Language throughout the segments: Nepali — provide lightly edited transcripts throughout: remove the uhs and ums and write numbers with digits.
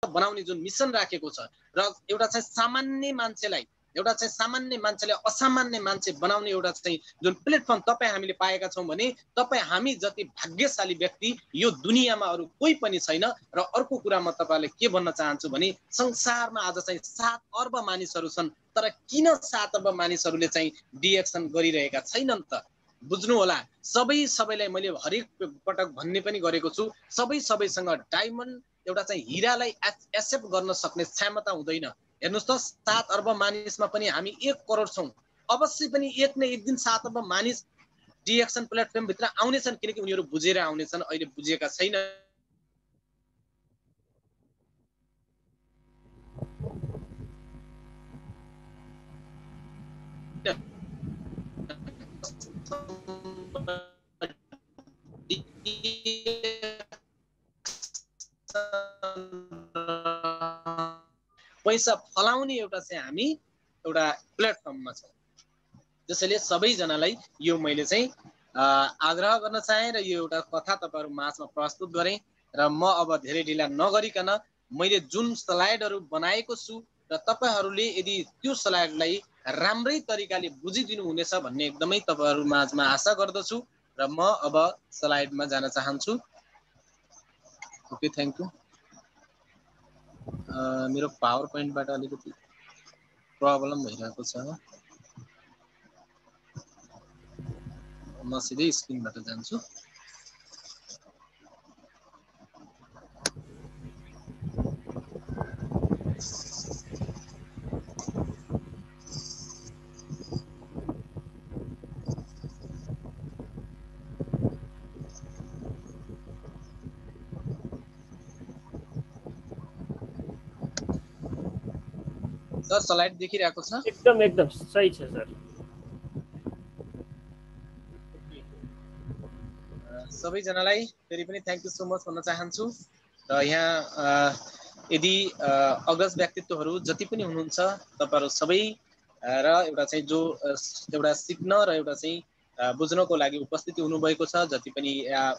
बनाउने जुन मिसन राखेको छ र एउटा चाहिँ सामान्य मान्छेलाई असामान्य मान्छे बनाउने एउटा चाहिँ जुन प्लेटफर्म तपाईँ हामीले पाएका छौँ भने तपाईँ हामी जति भाग्यशाली व्यक्ति यो दुनियाँमा अरू कोही पनि छैन। र अर्को कुरा म तपाईँलाई के भन्न चाहन्छु भने संसारमा आज चाहिँ 7 अर्ब मानिसहरू छन्, तर किन 7 अर्ब मानिसहरूले चाहिँ डिएक्सन गरिरहेका छैनन् त? बुझ्नु होला। सबैलाई मैले हरेक पटक भन्ने पनि गरेको छु, सबैसँग डायमन्ड एउटा चाहिँ हिरालाई एक्सेप्ट गर्न सक्ने क्षमता हुँदैन। हेर्नुस् त 7 अर्ब मानिसमा पनि हामी 1 करोड छौं। अवश्य पनि एक न एक दिन 7 अर्ब मानिस डिएक्सन प्लेटफर्म भित्र आउनेछन्, किनकि उनीहरू बुझेर आउनेछन्, अहिले बुझेका छैन। पैसा फलाउने एउटा चाहिँ हामी एउटा प्लेटफर्ममा छौं। त्यसैले सबैजनालाई यो मैले चाहिँ आग्रह गर्न चाहे र यो एउटा कथा तपाईहरु माझमा प्रस्तुत गरे र म अब धेरै ढिला नगरिकन मैले जुन स्लाइडहरु बनाएको छु र तपाईहरुले यदि त्यो स्लाइडलाई राम्रै तरिकाले बुझिदिनु हुनेछ भन्ने एकदमै तपाईहरु माझमा आशा गर्दछु र म अब स्लाइडमा जान चाहन्छु। Okay, thank you. मेरो पावर पोइन्टबाट अलिकति प्रब्लम भइरहेको छ। म सिधै स्क्रिनबाट जान्छु। सर स्लाइड देखिरहेको छ? एकदम सही छ सर। सबैजनालाई फेरि पनि थ्यांक यू सो मच भन्न चाहन्छु। र यहाँ यदि अग्रज व्यक्तित्वहरू जति पनि हुनुहुन्छ तपाईहरु सबै र एउटा चाहिँ जो एउटा सिक्न र एउटा चाहिँ बुझ्नको लागि उपस्थिति हुनुभएको छ, जति पनि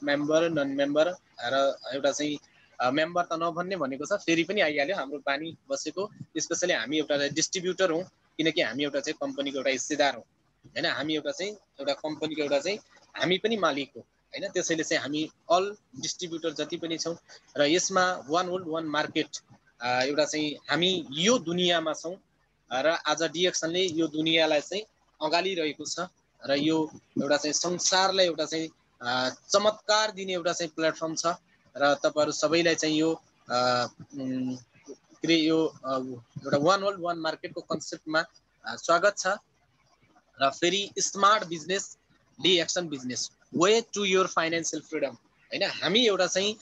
मेम्बर नन मेम्बर र एउटा चाहिँ मेम्बर त नभन्ने भनेको छ, फेरि पनि आइहाल्यो हाम्रो बानी बसेको। स्पेशली हामी एउटा डिस्ट्रिब्युटर हौं, किनकि हामी एउटा चाहिँ कम्पनीको एउटा हिस्सेदार हौं हैन। हामी एउटा चाहिँ एउटा कम्पनीको एउटा चाहिँ हामी पनि मालिक हो हैन। त्यसैले चाहिँ हामी अल डिस्ट्रिब्युटर जति पनि छौं र यसमा वान वर्ल्ड वान मार्केट एउटा चाहिँ हामी यो दुनियाँमा छौं र आज डिएक्सनले यो दुनियाँलाई चाहिँ अगालिरहेको छ र यो एउटा चाहिँ संसारलाई एउटा चाहिँ चमत्कार दिने एउटा चाहिँ प्लेटफर्म छ र तपाईहरु सबैलाई चाहिँ यो यो एउटा वान वर्ल्ड वान मार्केटको कन्सेप्टमा स्वागत छ। र फेरि smart business DXN business way to your financial freedom हैन। हामी एउटा चाहिँ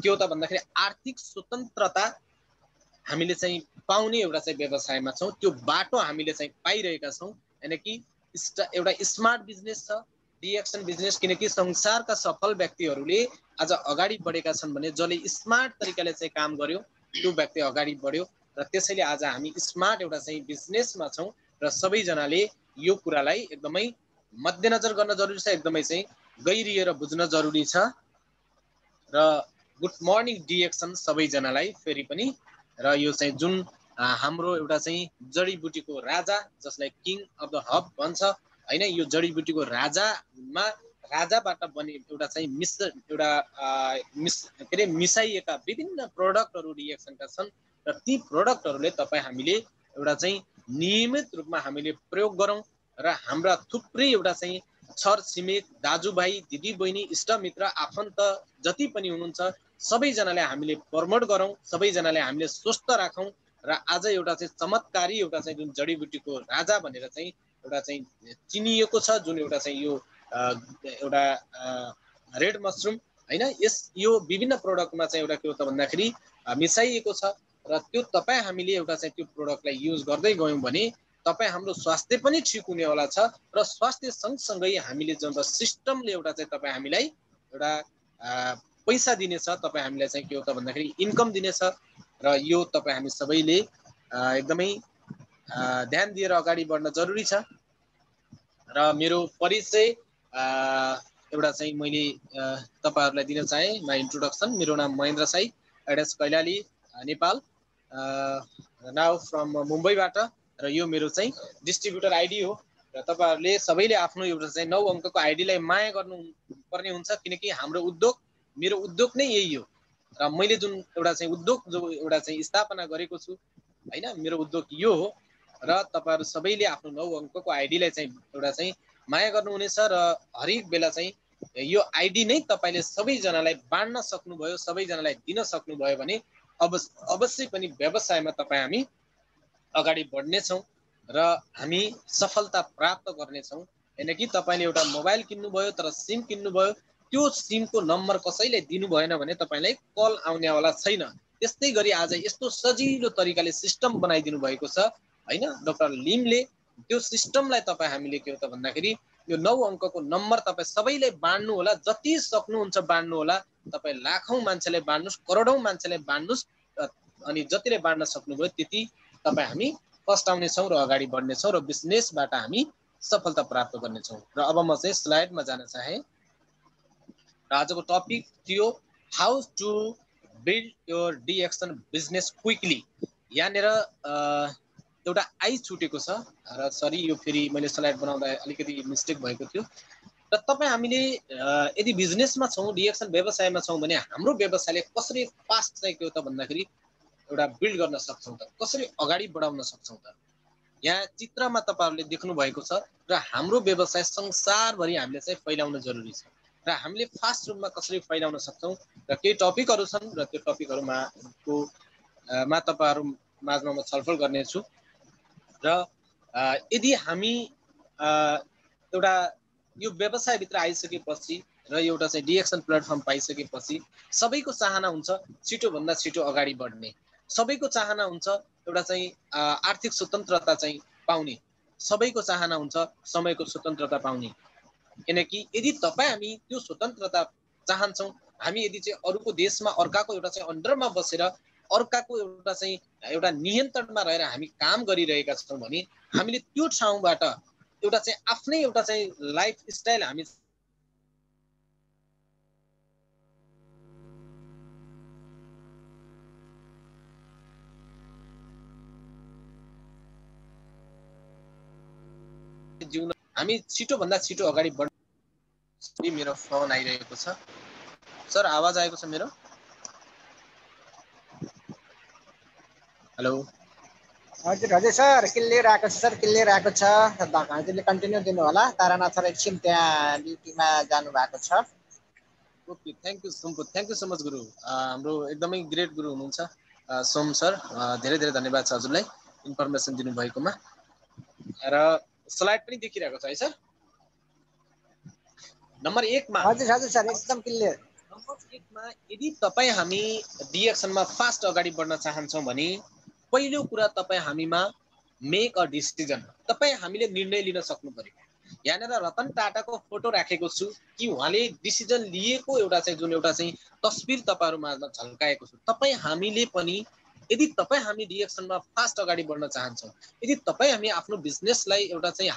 के हो त भन्दाखेरि आर्थिक स्वतन्त्रता हामीले चाहिँ पाउने एउटा चाहिँ व्यवसायमा छौं। त्यो बाटो हामीले चाहिँ पाइरहेका छौं हैन कि एउटा स्मार्ट बिजनेस छ डिएक्सन बिजनेस, किनकि संसारका सफल व्यक्तिहरूले आज अगाडि बढेका छन् भने जसले स्मार्ट तरिकाले चाहिँ काम गर्यो त्यो व्यक्ति अगाडि बढ्यो र त्यसैले आज हामी स्मार्ट एउटा चाहिँ बिजनेसमा छौं र सबैजनाले यो कुरालाई एकदमै मध्यनजर गर्न जरुरी छ, एकदमै चाहिँ गहिरिएर बुझ्न जरुरी छ। र गुड मर्निङ डिएक्सन सबैजनालाई फेरि पनि। र यो चाहिँ जुन हाम्रो एउटा चाहिँ जडीबुटीको राजा जसलाई किङ अफ द हब भन्छ हैन, यो जडीबुटीको राजामा राजाबाट बने एउटा चाहिँ मिसाइएका विभिन्न प्रोडक्टहरु डिएक्सनका छन् र ती प्रोडक्टहरुले तपाई हामीले एउटा चाहिँ नियमित रूपमा हामीले प्रयोग गरौं र हाम्रा थुप्रै एउटा चाहिँ छर छिमेक दाजुभाइ दिदीबहिनी इष्टमित्र आफन्त जति पनि हुनुहुन्छ सबैजनाले हामीले प्रमोट गरौं, सबैजनाले हामीले स्वस्थ राखौं र आज एउटा चाहिँ चमत्कारी एउटा चाहिँ जुन जडीबुटीको राजा भनेर चाहिँ एउटा चाहिँ चिनिएको छ, जुन एउटा चाहिँ यो एउटा रेड मशरूम हैन, यो विभिन्न प्रोडक्टमा चाहिँ एउटा के हो त भन्दाखेरि मिसाइएको छ र त्यो तपाई हामीले एउटा चाहिँ त्यो प्रोडक्टलाई युज गर्दै गयौं भने तपाई हाम्रो स्वास्थ्य पनि ठीक हुनेवाला छ र स्वास्थ्य सँगसँगै हामीले जुन सिस्टमले एउटा चाहिँ तपाई हामीलाई एउटा पैसा दिनेछ, तपाई हामीलाई चाहिँ के हो त भन्दाखेरि इन्कम दिनेछ र यो तपाई हामी सबैले एकदमै ध्यान दिएर अगाडि बढ्न जरुरी छ। र मेरो परिचय एउटा चाहिँ मैले तपाईहरुलाई दिन चाहे, माई इन्ट्रोडक्सन। मेरो नाम महेन्द्र साई एडएस कैलाली, नेपाल, नाउ फ्रम मुम्बईबाट, र यो मेरो चाहिँ डिस्ट्रिब्युटर आइडी हो। र तपाईहरुले सबैले आफ्नो एउटा चाहिँ 9 अङ्कको आइडीलाई माया गर्नु पर्ने हुन्छ, किनकि हाम्रो उद्योग, मेरो उद्योग नै यही हो। र मैले जुन एउटा चाहिँ उद्योग जो एउटा चाहिँ स्थापना गरेको छु हैन, मेरो उद्योग यो हो। र तपाईहरु सबैले आफ्नो 9 अङ्कको आइडीलाई चाहिँ एउटा चाहिँ माया गर्नुहुनेछ, र हरेक बेला चाहिँ यो आइडी नै तपाईले सबैजनालाई बाँड्न सक्नुभयो, सबैजनालाई दिन सक्नुभयो भने अवश्य पनि व्यवसायमा तपाई हामी अगाडि बढ्नेछौँ र हामी सफलता प्राप्त गर्नेछौँ। हैन कि तपाईले एउटा मोबाइल किन्नुभयो तर सिम किन्नुभयो, त्यो सिमको नम्बर कसैले दिनु भएन भने तपाईलाई कल आउनेवाला छैन। त्यस्तै गरी आज यस्तो सजिलो तरिकाले सिस्टम बनाइदिनु भएको छ हैन डाक्टर लिमले। त्यो सिस्टमलाई तपाई हामीले के हो त भन्दाखेरि यो 9 अङ्कको नम्बर तपाई सबैले बाँड्नु होला, जति सक्नुहुन्छ बाँड्नु होला। तपाई लाखौं मान्छेलाई बाँड्नुस्, करोडौं मान्छेलाई बाँड्नुस्, अनि जतिले बाँड्न सक्नुभयो त्यति तपाई हामी फस्टाउनेछौँ र अगाडि बढ्नेछौँ र बिजनेसबाट हामी सफलता प्राप्त गर्नेछौँ। र अब म चाहिँ स्लाइडमा जान चाहे। र आजको टपिक थियो how to build your DXN business quickly. यहाँनिर एउटा आई छुटेको छ र सरी, यो फेरि मैले स्लाइड बनाउँदा अलिकति मिस्टेक भएको थियो। र तपाई हामीले यदि बिजनेसमा छौँ, डिएक्सन व्यवसायमा छौँ भने हाम्रो व्यवसायले कसरी फास्ट चाहिँ के हो त भन्दाखेरि एउटा बिल्ड गर्न सक्छौँ त, कसरी अगाडि बढाउन सक्छौँ त। यहाँ चित्रमा तपाईहरुले देख्नु भएको छ र हाम्रो व्यवसाय संसारभरि हामीले चाहिँ फैलाउन जरुरी छ र हामीले फास्ट रूपमा कसरी फैलाउन सक्छौँ र केही टपिकहरु छन् र त्यो टपिकहरुमा तपाईहरु माझमा म छलफल गर्नेछु। र यदि हामी एउटा यो व्यवसायभित्र आइसकेपछि र एउटा चाहिँ डिएक्सन प्लेटफर्म पाइसकेपछि सबैको चाहना हुन्छ छिटो भन्दा छिटो अगाडि बढ्ने, सबैको चाहना हुन्छ एउटा चाहिँ आर्थिक स्वतन्त्रता चाहिँ पाउने, सबैको चाहना हुन्छ समयको स्वतन्त्रता पाउने। किनकि यदि तपाई हामी त्यो स्वतन्त्रता चाहन्छौँ, हामी यदि चाहिँ अरूको देशमा अर्काको एउटा चाहिँ अन्डरमा बसेर अर्काको एउटा नियन्त्रणमा रहेर हामी काम गरिरहेका छौँ भने हामीले त्यो ठाउँबाट एउटा चाहिँ आफ्नै एउटा चाहिँ लाइफ स्टाइल हामी जिउन हामी छिटो भन्दा छिटो अगाडि बढ। मेरो फोन आइरहेको छ सर, आवाज आएको छ मेरो? हेलो हजुर हजुर सर, क्लियर आएको छ सर, क्लियर आएको छ। हजुरले कन्टिन्यू दिनु होला। तारानाथ सर एकछिन त्यहाँ ड्युटीमा जानु भएको छ। Okay, thank you so much गुरु। हाम्रो एकदमै ग्रेट गुरु हुनुहुन्छ सोम सर, धेरै धेरै धन्यवाद छ हजुरलाई इन्फर्मेसन दिनुभएकोमा। र स्लाइड पनि देखिरहेको छ है सर? नम्बर 1 मा। हजुर हजुर सर, एकदम क्लियर। नम्बर 1 मा यदि तपाई हामी डिएक्सनमा फास्ट अगाडि बढ्न चाहन्छौँ भने पहिलो कुरा तपाई हामीमा मेक अ डिसिजन, तपाई हामीले निर्णय लिन सक्नु पर्यो। यहाँनिर रतन टाटाको फोटो राखेको छु कि उहाँले डिसिजन लिएको एउटा चाहिँ जुन एउटा चाहिँ तस्बिर तपाईहरु माझमा झल्काएको छु। तपाई हामीले पनि यदि तपाई हामी डिएक्सनमा फास्ट अगाडि बढ्न चाहन्छौँ, यदि तपाई हामी आफ्नो बिजनेसलाई एउटा चाहिँ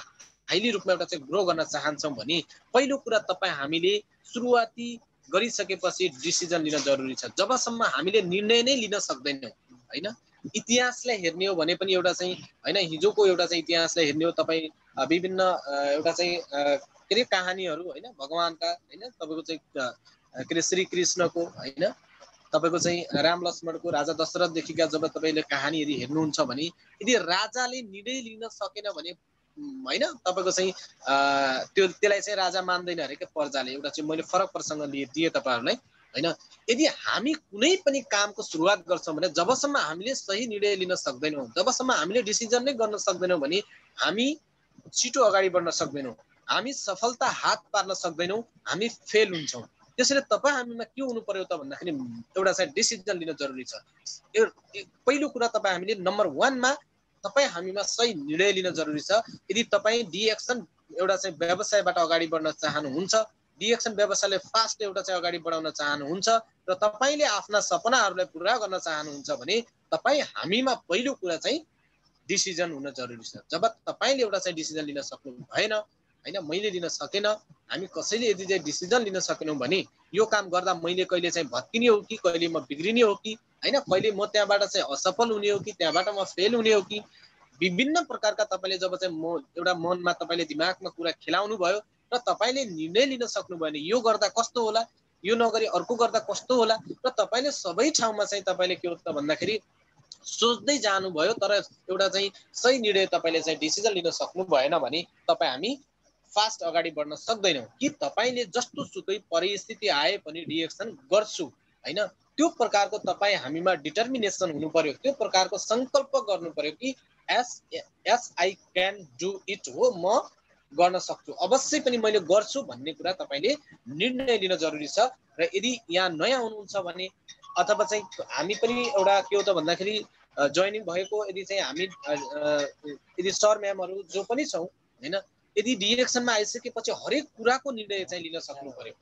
हाइली रूपमा एउटा चाहिँ ग्रो गर्न चाहन्छौँ भने पहिलो कुरा तपाई हामीले सुरुवाती गरिसकेपछि डिसिजन लिन जरुरी छ। जबसम्म हामीले निर्णय नै लिन सक्दैनौँ हैन, इतिहासलाई हेर्ने हो भने पनि एउटा चाहिँ हैन, हिजोको एउटा चाहिँ इतिहासलाई हेर्ने हो तपाई विभिन्न एउटा चाहिँ के रे कहानीहरु हैन, भगवानका हैन, तपाईको चाहिँ के रे श्री कृष्णको हैन, तपाईको चाहिँ राम लक्ष्मणको, राजा दशरथदेखिका जब तपाईले कहानी यदि हेर्नुहुन्छ भने यदि राजाले निर्णय लिन सकेन भने हैन, तपाईको चाहिँ त्यसलाई चाहिँ राजा मान्दैन अरे के प्रजाले। एउटा चाहिँ मैले फरक प्रसंग दिए तपाईहरुलाई हैन। यदि हामी कुनै पनि कामको सुरुवात गर्छौं भने जबसम्म हामीले सही निर्णय लिन सक्दैनौं, जबसम्म हामीले डिसिजन नै गर्न सक्दैनौं भने हामी छिटो अगाडि बढ्न सक्दैनौं, हामी सफलता हात पार्न सक्दैनौं, हामी फेल हुन्छौं। त्यसैले तपाई हामीमा के हुनु पर्यो त भन्दाखेरि एउटा चाहिँ डिसिजन लिन जरुरी छ। पहिलो कुरा तपाई हामीले नम्बर 1 मा तपाई हामीमा सही निर्णय लिन जरुरी छ। यदि तपाई डिएक्सन एउटा चाहिँ व्यवसायबाट अगाडि बढ्न चाहनुहुन्छ, डिएक्सन व्यवसायले फास्ट एउटा चाहिँ अगाडि बढाउन चाहनुहुन्छ र तपाईले आफ्ना सपनाहरूलाई पूरा गर्न चाहनुहुन्छ भने तपाई हामीमा पहिलो कुरा चाहिँ डिसिजन हुन जरुरी छ। जब तपाईले एउटा चाहिँ डिसिजन लिन सक्नु भएन हैन, मैले लिन सकेन, हामी कसैले यदि चाहिँ डिसिजन लिन सकेनौं भने यो काम गर्दा मैले कहिले चाहिँ भत्किने हो कि कहिले म बिग्रिने हो कि हैन, कहिले म त्यहाँबाट चाहिँ असफल हुने हो कि त्यहाँबाट म फेल हुने हो कि, विभिन्न प्रकारका तपाईले जब चाहिँ एउटा मनमा तपाईले दिमागमा कुरा खेलाउनु भयो र तपाईले निर्णय लिन सक्नुभयो भने यो गर्दा कस्तो होला, यो नगरी अर्को गर्दा कस्तो होला, र तपाईले सबै ठाउँमा चाहिँ तपाईले के हो त भन्दाखेरि सोच्दै जानुभयो तर एउटा चाहिँ सही निर्णय तपाईले चाहिँ डिसिजन लिन सक्नु भएन भने तपाईँ हामी फास्ट अगाडि बढ्न सक्दैनौँ। कि तपाईले जस्तो सुकै परिस्थिति आए पनि रिएक्सन गर्छु हैन, त्यो प्रकारको तपाईँ हामीमा डिटर्मिनेसन हुनु पर्यो, त्यो प्रकारको संकल्प गर्नु पर्यो कि S I can do it, हो म गर्न सक्छु, अवश्य पनि मैले गर्छु भन्ने कुरा तपाईले निर्णय लिन जरुरी छ। र यदि यहाँ नयाँ हुनुहुन्छ भने अथवा चाहिँ हामी पनि एउटा के हो त भन्दाखेरि जोइनिङ भएको यदि चाहिँ हामी यदि सर म्यामहरू जो पनि छौँ हैन, यदि डिरेक्सनमा आइसकेपछि हरेक कुराको निर्णय चाहिँ लिन सक्नु पर्यो।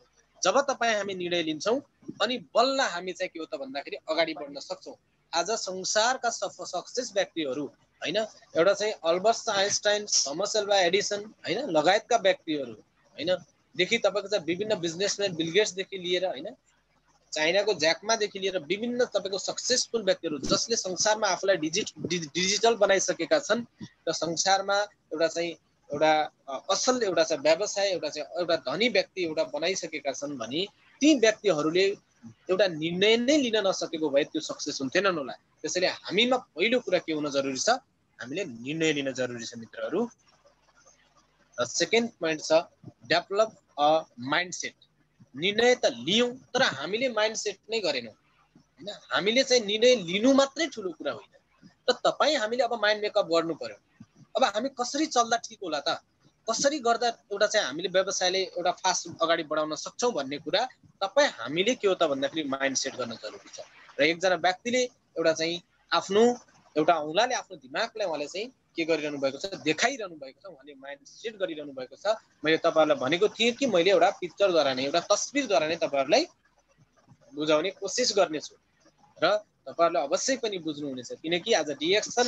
जब तपाईँ हामी निर्णय लिन्छौँ अनि बल्ल हामी चाहिँ के हो त भन्दाखेरि अगाडि बढ्न सक्छौँ। आज संसारका सक्सेस व्यक्तिहरू हैन, एउटा चाहिँ Albert Einstein, Thomas Alva Edison हैन लगायतका व्यक्तिहरू हैन, देखि तपाईको चाहिँ विभिन्न बिजनेसम्यान बिल गेट्सदेखि लिएर हैन, चाइनाको ज्याकमादेखि लिएर विभिन्न तपाईको सक्सेसफुल व्यक्तिहरू जसले संसारमा आफूलाई डिजिटल बनाइसकेका छन् र संसारमा एउटा चाहिँ एउटा असल एउटा चाहिँ व्यवसाय एउटा धनी व्यक्ति एउटा बनाइसकेका छन् भने ती व्यक्तिहरूले एउटा निर्णय नै लिन नसकेको भए त्यो सक्सेस हुन्थेनन् होला। त्यसैले हामीमा पहिलो कुरा के हुन जरुरी छ, हामीले निर्णय लिन जरुरी छ मित्रहरू। र सेकेन्ड पोइन्ट छ डेभलप अ माइन्डसेट। निर्णय त लियौं तर हामीले माइन्डसेट नै गरेनौं हैन, हामीले चाहिँ निर्णय लिनु मात्रै ठुलो कुरा होइन, र तपाई हामीले अब माइन्ड मेकअप गर्नु पर्यो। अब हामी कसरी चल्दा ठीक होला त, कसरी गर्दा एउटा चाहिँ हामीले व्यवसायले एउटा फास्ट अगाडि बढाउन सक्छौं भन्ने कुरा तपाई हामीले के हो त भन्दाखेरि माइन्डसेट गर्न जरुरी छ। र एकजना व्यक्तिले एउटा चाहिँ आफ्नो एउटा औंलाले आफ्नो दिमागलाई उहाँले चाहिँ के गरिरहनु भएको छ, देखाइरहनु भएको छ, उहाँले माइन्डसेट गरिरहनु भएको छ। मैले तपाईहरुलाई भनेको थिएँ कि मैले एउटा पिक्चरद्वारा नै एउटा तस्बिरद्वारा नै तपाईहरुलाई बुझाउने कोसिस गर्नेछु र तपाईहरुले अवश्य पनि बुझ्नुहुनेछ, किनकि आज रिएक्सन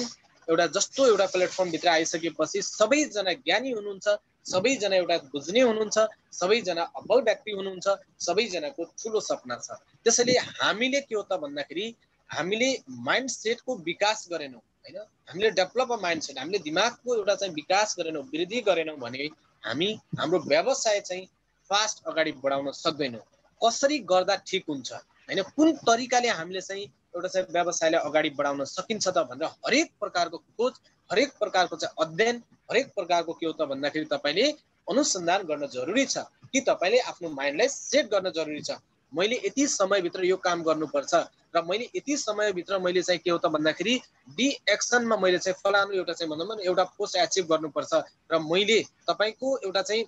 एउटा जस्तो एउटा प्लेटफर्म भित्र आइसकेपछि सबैजना ज्ञानी हुनुहुन्छ, सबैजना एउटा बुझ्ने हुनुहुन्छ, सबैजना अब्बल व्यक्ति हुनुहुन्छ, सबैजनाको ठुलो सपना छ। त्यसैले हामीले के हो त भन्दाखेरि हामीले माइन्डसेटको विकास गरेनौं हैन, हामीले डेभलप अ माइन्डसेट, हामीले दिमागको एउटा चाहिँ विकास गरेनौं, वृद्धि गरेनौं भने हामी हाम्रो व्यवसाय चाहिँ फास्ट अगाडि बढाउन सक्दैनौं। कसरी गर्दा ठीक हुन्छ हैन, कुन तरिकाले हामीले चाहिँ एउटा चाहिँ व्यवसायलाई अगाडि बढाउन सकिन्छ त भनेर हरेक प्रकारको खोज, हरेक प्रकारको चाहिँ अध्ययन, हरेक प्रकारको के हो त भन्दाखेरि तपाईले अनुसन्धान गर्न जरुरी छ कि तपाईले आफ्नो माइन्डलाई सेट गर्न जरुरी छ। मैले यति समयभित्र यो काम गर्नुपर्छ र मैले यति समयभित्र मैले चाहिँ के हो त भन्दाखेरि डी एक्सनमा मैले चाहिँ फलानु एउटा चाहिँ भनौँ न एउटा पोस्ट एचिभ गर्नुपर्छ र मैले तपाईको एउटा चाहिँ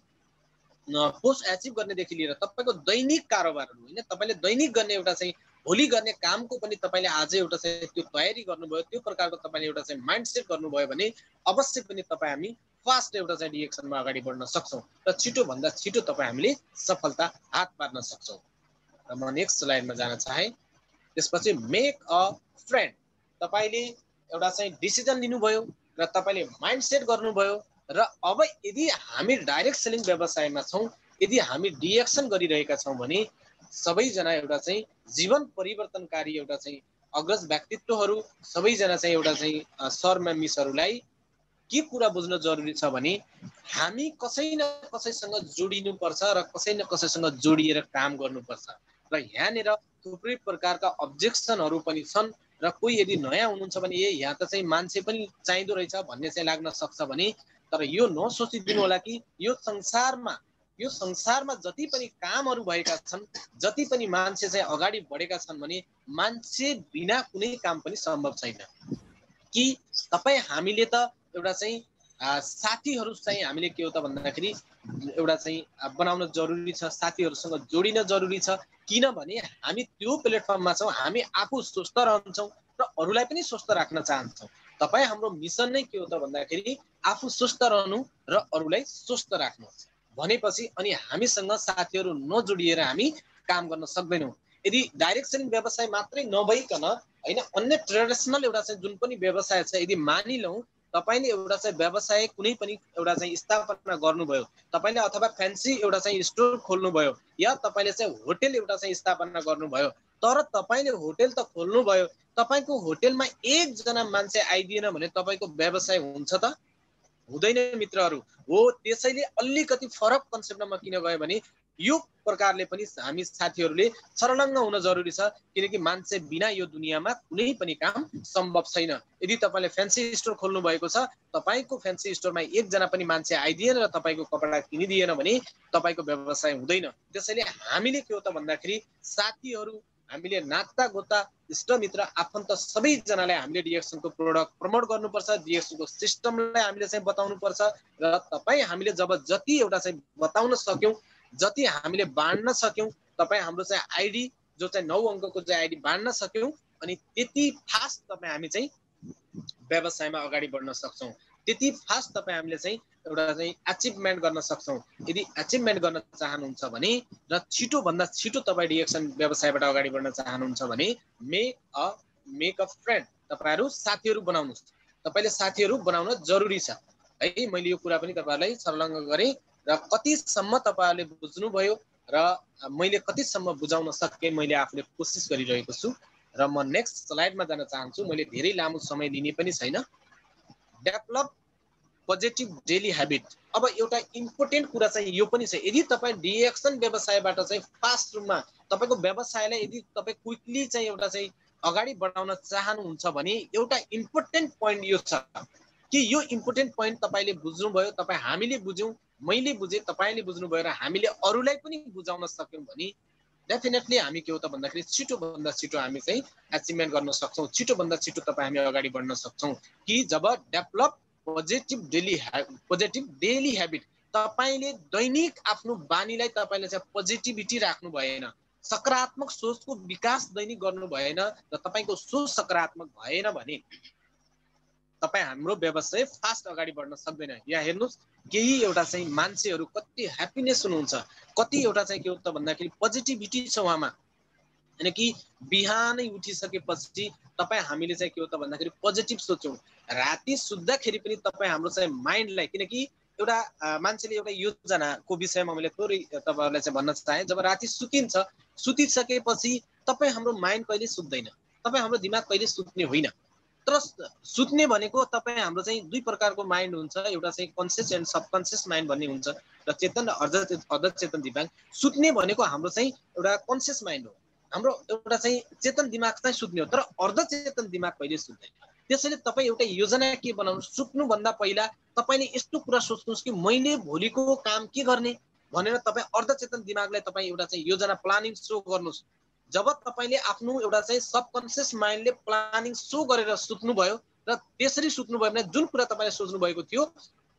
पोस्ट एचिभ गर्नेदेखि लिएर तपाईको दैनिक कारोबारहरू हैन, तपाईले दैनिक गर्ने एउटा चाहिँ भोलि गर्ने कामको पनि तपाईले आज एउटा चाहिँ त्यो तयारी गर्नुभयो, त्यो प्रकारको तपाईले एउटा चाहिँ माइन्डसेट गर्नुभयो भने अवश्य पनि तपाई हामी फास्ट एउटा चाहिँ रिएक्सनमा अगाडि बढ्न सक्छौं र छिटो भन्दा छिटो तपाई हामीले सफलता हात पार्न सक्छौं। र म नेक्स्ट स्लाइडमा जान चाहे। त्यसपछि मेक अ फ्रेन्ड। तपाईले एउटा चाहिँ डिसिजन लिनुभयो र तपाईले माइन्डसेट गर्नुभयो र अब यदि हामी डाइरेक्ट सेलिङ व्यवसायमा छौं, यदि हामी रिएक्सन गरिरहेका छौं भने सबैजना एउटा चाहिँ जीवन परिवर्तनकारी एउटा चाहिँ अग्रज व्यक्तित्वहरू सबैजना चाहिँ एउटा चाहिँ सर मिसहरूलाई के कुरा बुझ्न जरुरी छ भने हामी कसै न कसैसँग जोडिनुपर्छ र कसै न कसैसँग जोडिएर काम गर्नुपर्छ। र यहाँनिर थुप्रै प्रकारका अब्जेक्सनहरू पनि छन् र कोही यदि नयाँ हुनुहुन्छ भने यहाँ त चाहिँ मान्छे पनि चाहिँदो रहेछ भन्ने चाहिँ लाग्न सक्छ भने, तर यो नसोचिदिनु होला कि यो संसारमा जति पनि कामहरू भएका छन्, जति पनि मान्छे चाहिँ अगाडि बढेका छन् भने मान्छे बिना कुनै काम पनि सम्भव छैन। कि तपाई हामीले त एउटा चाहिँ साथीहरू चाहिँ हामीले के हो त भन्दाखेरि एउटा चाहिँ बनाउन जरुरी छ, साथीहरूसँग जोडिन जरुरी छ, किनभने हामी त्यो प्लेटफर्ममा छौं, हामी आफू स्वस्थ रहन्छौं र अरूलाई पनि स्वस्थ राख्न चाहन्छौं। तपाई हाम्रो मिसन नै के हो त भन्दाखेरि आफू स्वस्थ रहनु र अरूलाई स्वस्थ राख्नु भनेपछि अनि हामीसँग साथीहरू नजोडिएर हामी काम गर्न सक्दैनौं। यदि डाइरेक्ट सेलिङ व्यवसाय मात्रै नभइकन हैन अन्य ट्रेडिसनल एउटा चाहिँ जुन पनि व्यवसाय छ, यदि मानिलौं तपाईले एउटा चाहिँ व्यवसाय कुनै पनि एउटा चाहिँ स्थापना गर्नुभयो, तपाईले अथवा फ्यान्सी एउटा चाहिँ स्टोर खोल्नुभयो या तपाईले चाहिँ होटल एउटा चाहिँ स्थापना गर्नुभयो, तर तपाईले होटल त खोल्नु भयो, तपाईको होटलमा एकजना मान्छे आइदिएन भने तपाईको व्यवसाय हुन्छ त? हुँदैन मित्रहरू। हो त्यसैले अलिकति फरक कन्सेप्टमा किन गयो भने यो प्रकारले पनि हामी साथीहरूले सरलङ्ग हुन जरुरी छ, किनकि मान्छे बिना यो दुनियाँमा कुनै पनि काम सम्भव छैन। यदि तपाईले फ्यान्सी स्टोर खोल्नु भएको छ, तपाईको फ्यान्सी स्टोरमा एकजना पनि मान्छे आइदिएन र तपाईको कपडा किनिदिएन भने तपाईको व्यवसाय हुँदैन। त्यसैले हामीले के हो त भन्दाखेरि साथीहरू, हामीले नाता गोता, इष्टमित्र, आफन्त सबैजनालाई हामीले डिएक्सनको प्रोडक्ट प्रमोट गर्नुपर्छ, डिएक्सनको सिस्टमलाई हामीले चाहिँ बताउनुपर्छ र तपाईँ हामीले जब जति एउटा चाहिँ बताउन सक्यौँ, जति हामीले बाँड्न सक्यौँ, तपाईँ हाम्रो चाहिँ आइडी जो चाहिँ 9 अङ्कको चाहिँ आइडी बाँड्न सक्यौँ, अनि त्यति फास्ट तपाईँ हामी चाहिँ व्यवसायमा अगाडि बढ्न सक्छौँ, त्यति फास्ट तपाईँ हामीले चाहिँ एउटा चाहिँ अचिभमेन्ट गर्न सक्छौँ। यदि अचिभमेन्ट गर्न चाहनुहुन्छ भने र छिटोभन्दा छिटो तपाईँ डिएक्सन व्यवसायबाट अगाडि बढ्न चाहनुहुन्छ भने मेक अ फ्रेन्ड, तपाईँहरू साथीहरू बनाउनुहोस्। तपाईँले साथीहरू बनाउन जरुरी छ है। मैले यो कुरा पनि तपाईँहरूलाई संलग्न गरेँ र कतिसम्म तपाईँहरूले बुझ्नुभयो र मैले कतिसम्म बुझाउन सकेँ मैले आफूले कोसिस गरिरहेको छु। र म नेक्स्ट स्लाइडमा जान चाहन्छु। मैले धेरै लामो समय लिने पनि छैन। Develop positive daily habit. अब एउटा इम्पोर्टेन्ट कुरा चाहिँ यो पनि छ, यदि तपाईँ डिएक्सन व्यवसायबाट चाहिँ फास्ट रूपमा तपाईँको व्यवसायलाई यदि तपाईँ क्विकली चाहिँ एउटा चाहिँ अगाडि बढाउन चाहनुहुन्छ भने एउटा इम्पोर्टेन्ट पोइन्ट यो छ कि यो इम्पोर्टेन्ट पोइन्ट तपाईँले बुझ्नुभयो, तपाईँ हामीले बुझ्यौँ, मैले बुझेँ, तपाईँले बुझ्नुभयो र हामीले अरूलाई पनि बुझाउन सक्यौँ भने डेफिनेटली हामी के हो त भन्दाखेरि छिटोभन्दा छिटो हामी चाहिँ अचिभमेन्ट गर्न सक्छौँ, छिटोभन्दा छिटो तपाईँ हामी अगाडि बढ्न सक्छौँ। कि जब डेभलप पोजिटिभ डेली ह्याबिट, तपाईँले दैनिक आफ्नो बानीलाई तपाईँले चाहिँ पोजिटिभिटी राख्नु भएन, सकारात्मक सोचको विकास दैनिक गर्नु भएन र तपाईँको सोच सकारात्मक भएन भने तपाईँ हाम्रो व्यवसाय फास्ट अगाडि बढ्न सक्दैन। यहाँ हेर्नुहोस्, केही एउटा चाहिँ मान्छेहरू कति ह्याप्पिनेस हुनुहुन्छ, कति एउटा चाहिँ के हो त भन्दाखेरि पोजिटिभिटी छ उहाँमा। किनकि बिहानै उठिसकेपछि तपाईँ हामीले चाहिँ के हो त भन्दाखेरि पोजिटिभ सोचौँ। राति सुत्दाखेरि पनि तपाईँ हाम्रो चाहिँ माइन्डलाई, किनकि एउटा मान्छेले एउटा योजनाको विषयमा मैले थोरै तपाईँहरूलाई चाहिँ भन्न चाहेँ। जब राति सुतिसकेपछि तपाईँ हाम्रो माइन्ड कहिले सुत्दैन, तपाईँ हाम्रो दिमाग कहिले सुत्ने होइन। तर सुत्ने भनेको तपाईँ हाम्रो चाहिँ दुई प्रकारको माइन्ड हुन्छ, एउटा चाहिँ कन्सियस एन्ड सबकन्सियस माइन्ड भन्ने हुन्छ र चेतन र अर्धचेतन दिमाग। सुत्ने भनेको हाम्रो चाहिँ एउटा कन्सियस माइन्ड हो, हाम्रो एउटा चाहिँ चेतन दिमाग चाहिँ सुत्ने हो, तर अर्धचेतन दिमाग कहिले सुत्दैन। त्यसैले तपाईँ एउटा योजना के बनाउनु, सुत्नुभन्दा पहिला तपाईँले यस्तो कुरा सोच्नुहोस् कि मैले भोलिको काम के गर्ने भनेर तपाईँ अर्धचेतन दिमागलाई तपाईँ एउटा चाहिँ योजना प्लानिङ सो गर्नुहोस्। जब तपाईँले आफ्नो एउटा चाहिँ सबकन्सियस माइन्डले प्लानिङ सो गरेर सुत्नुभयो र त्यसरी सुत्नुभयो भने जुन कुरा तपाईँले सोच्नु भएको थियो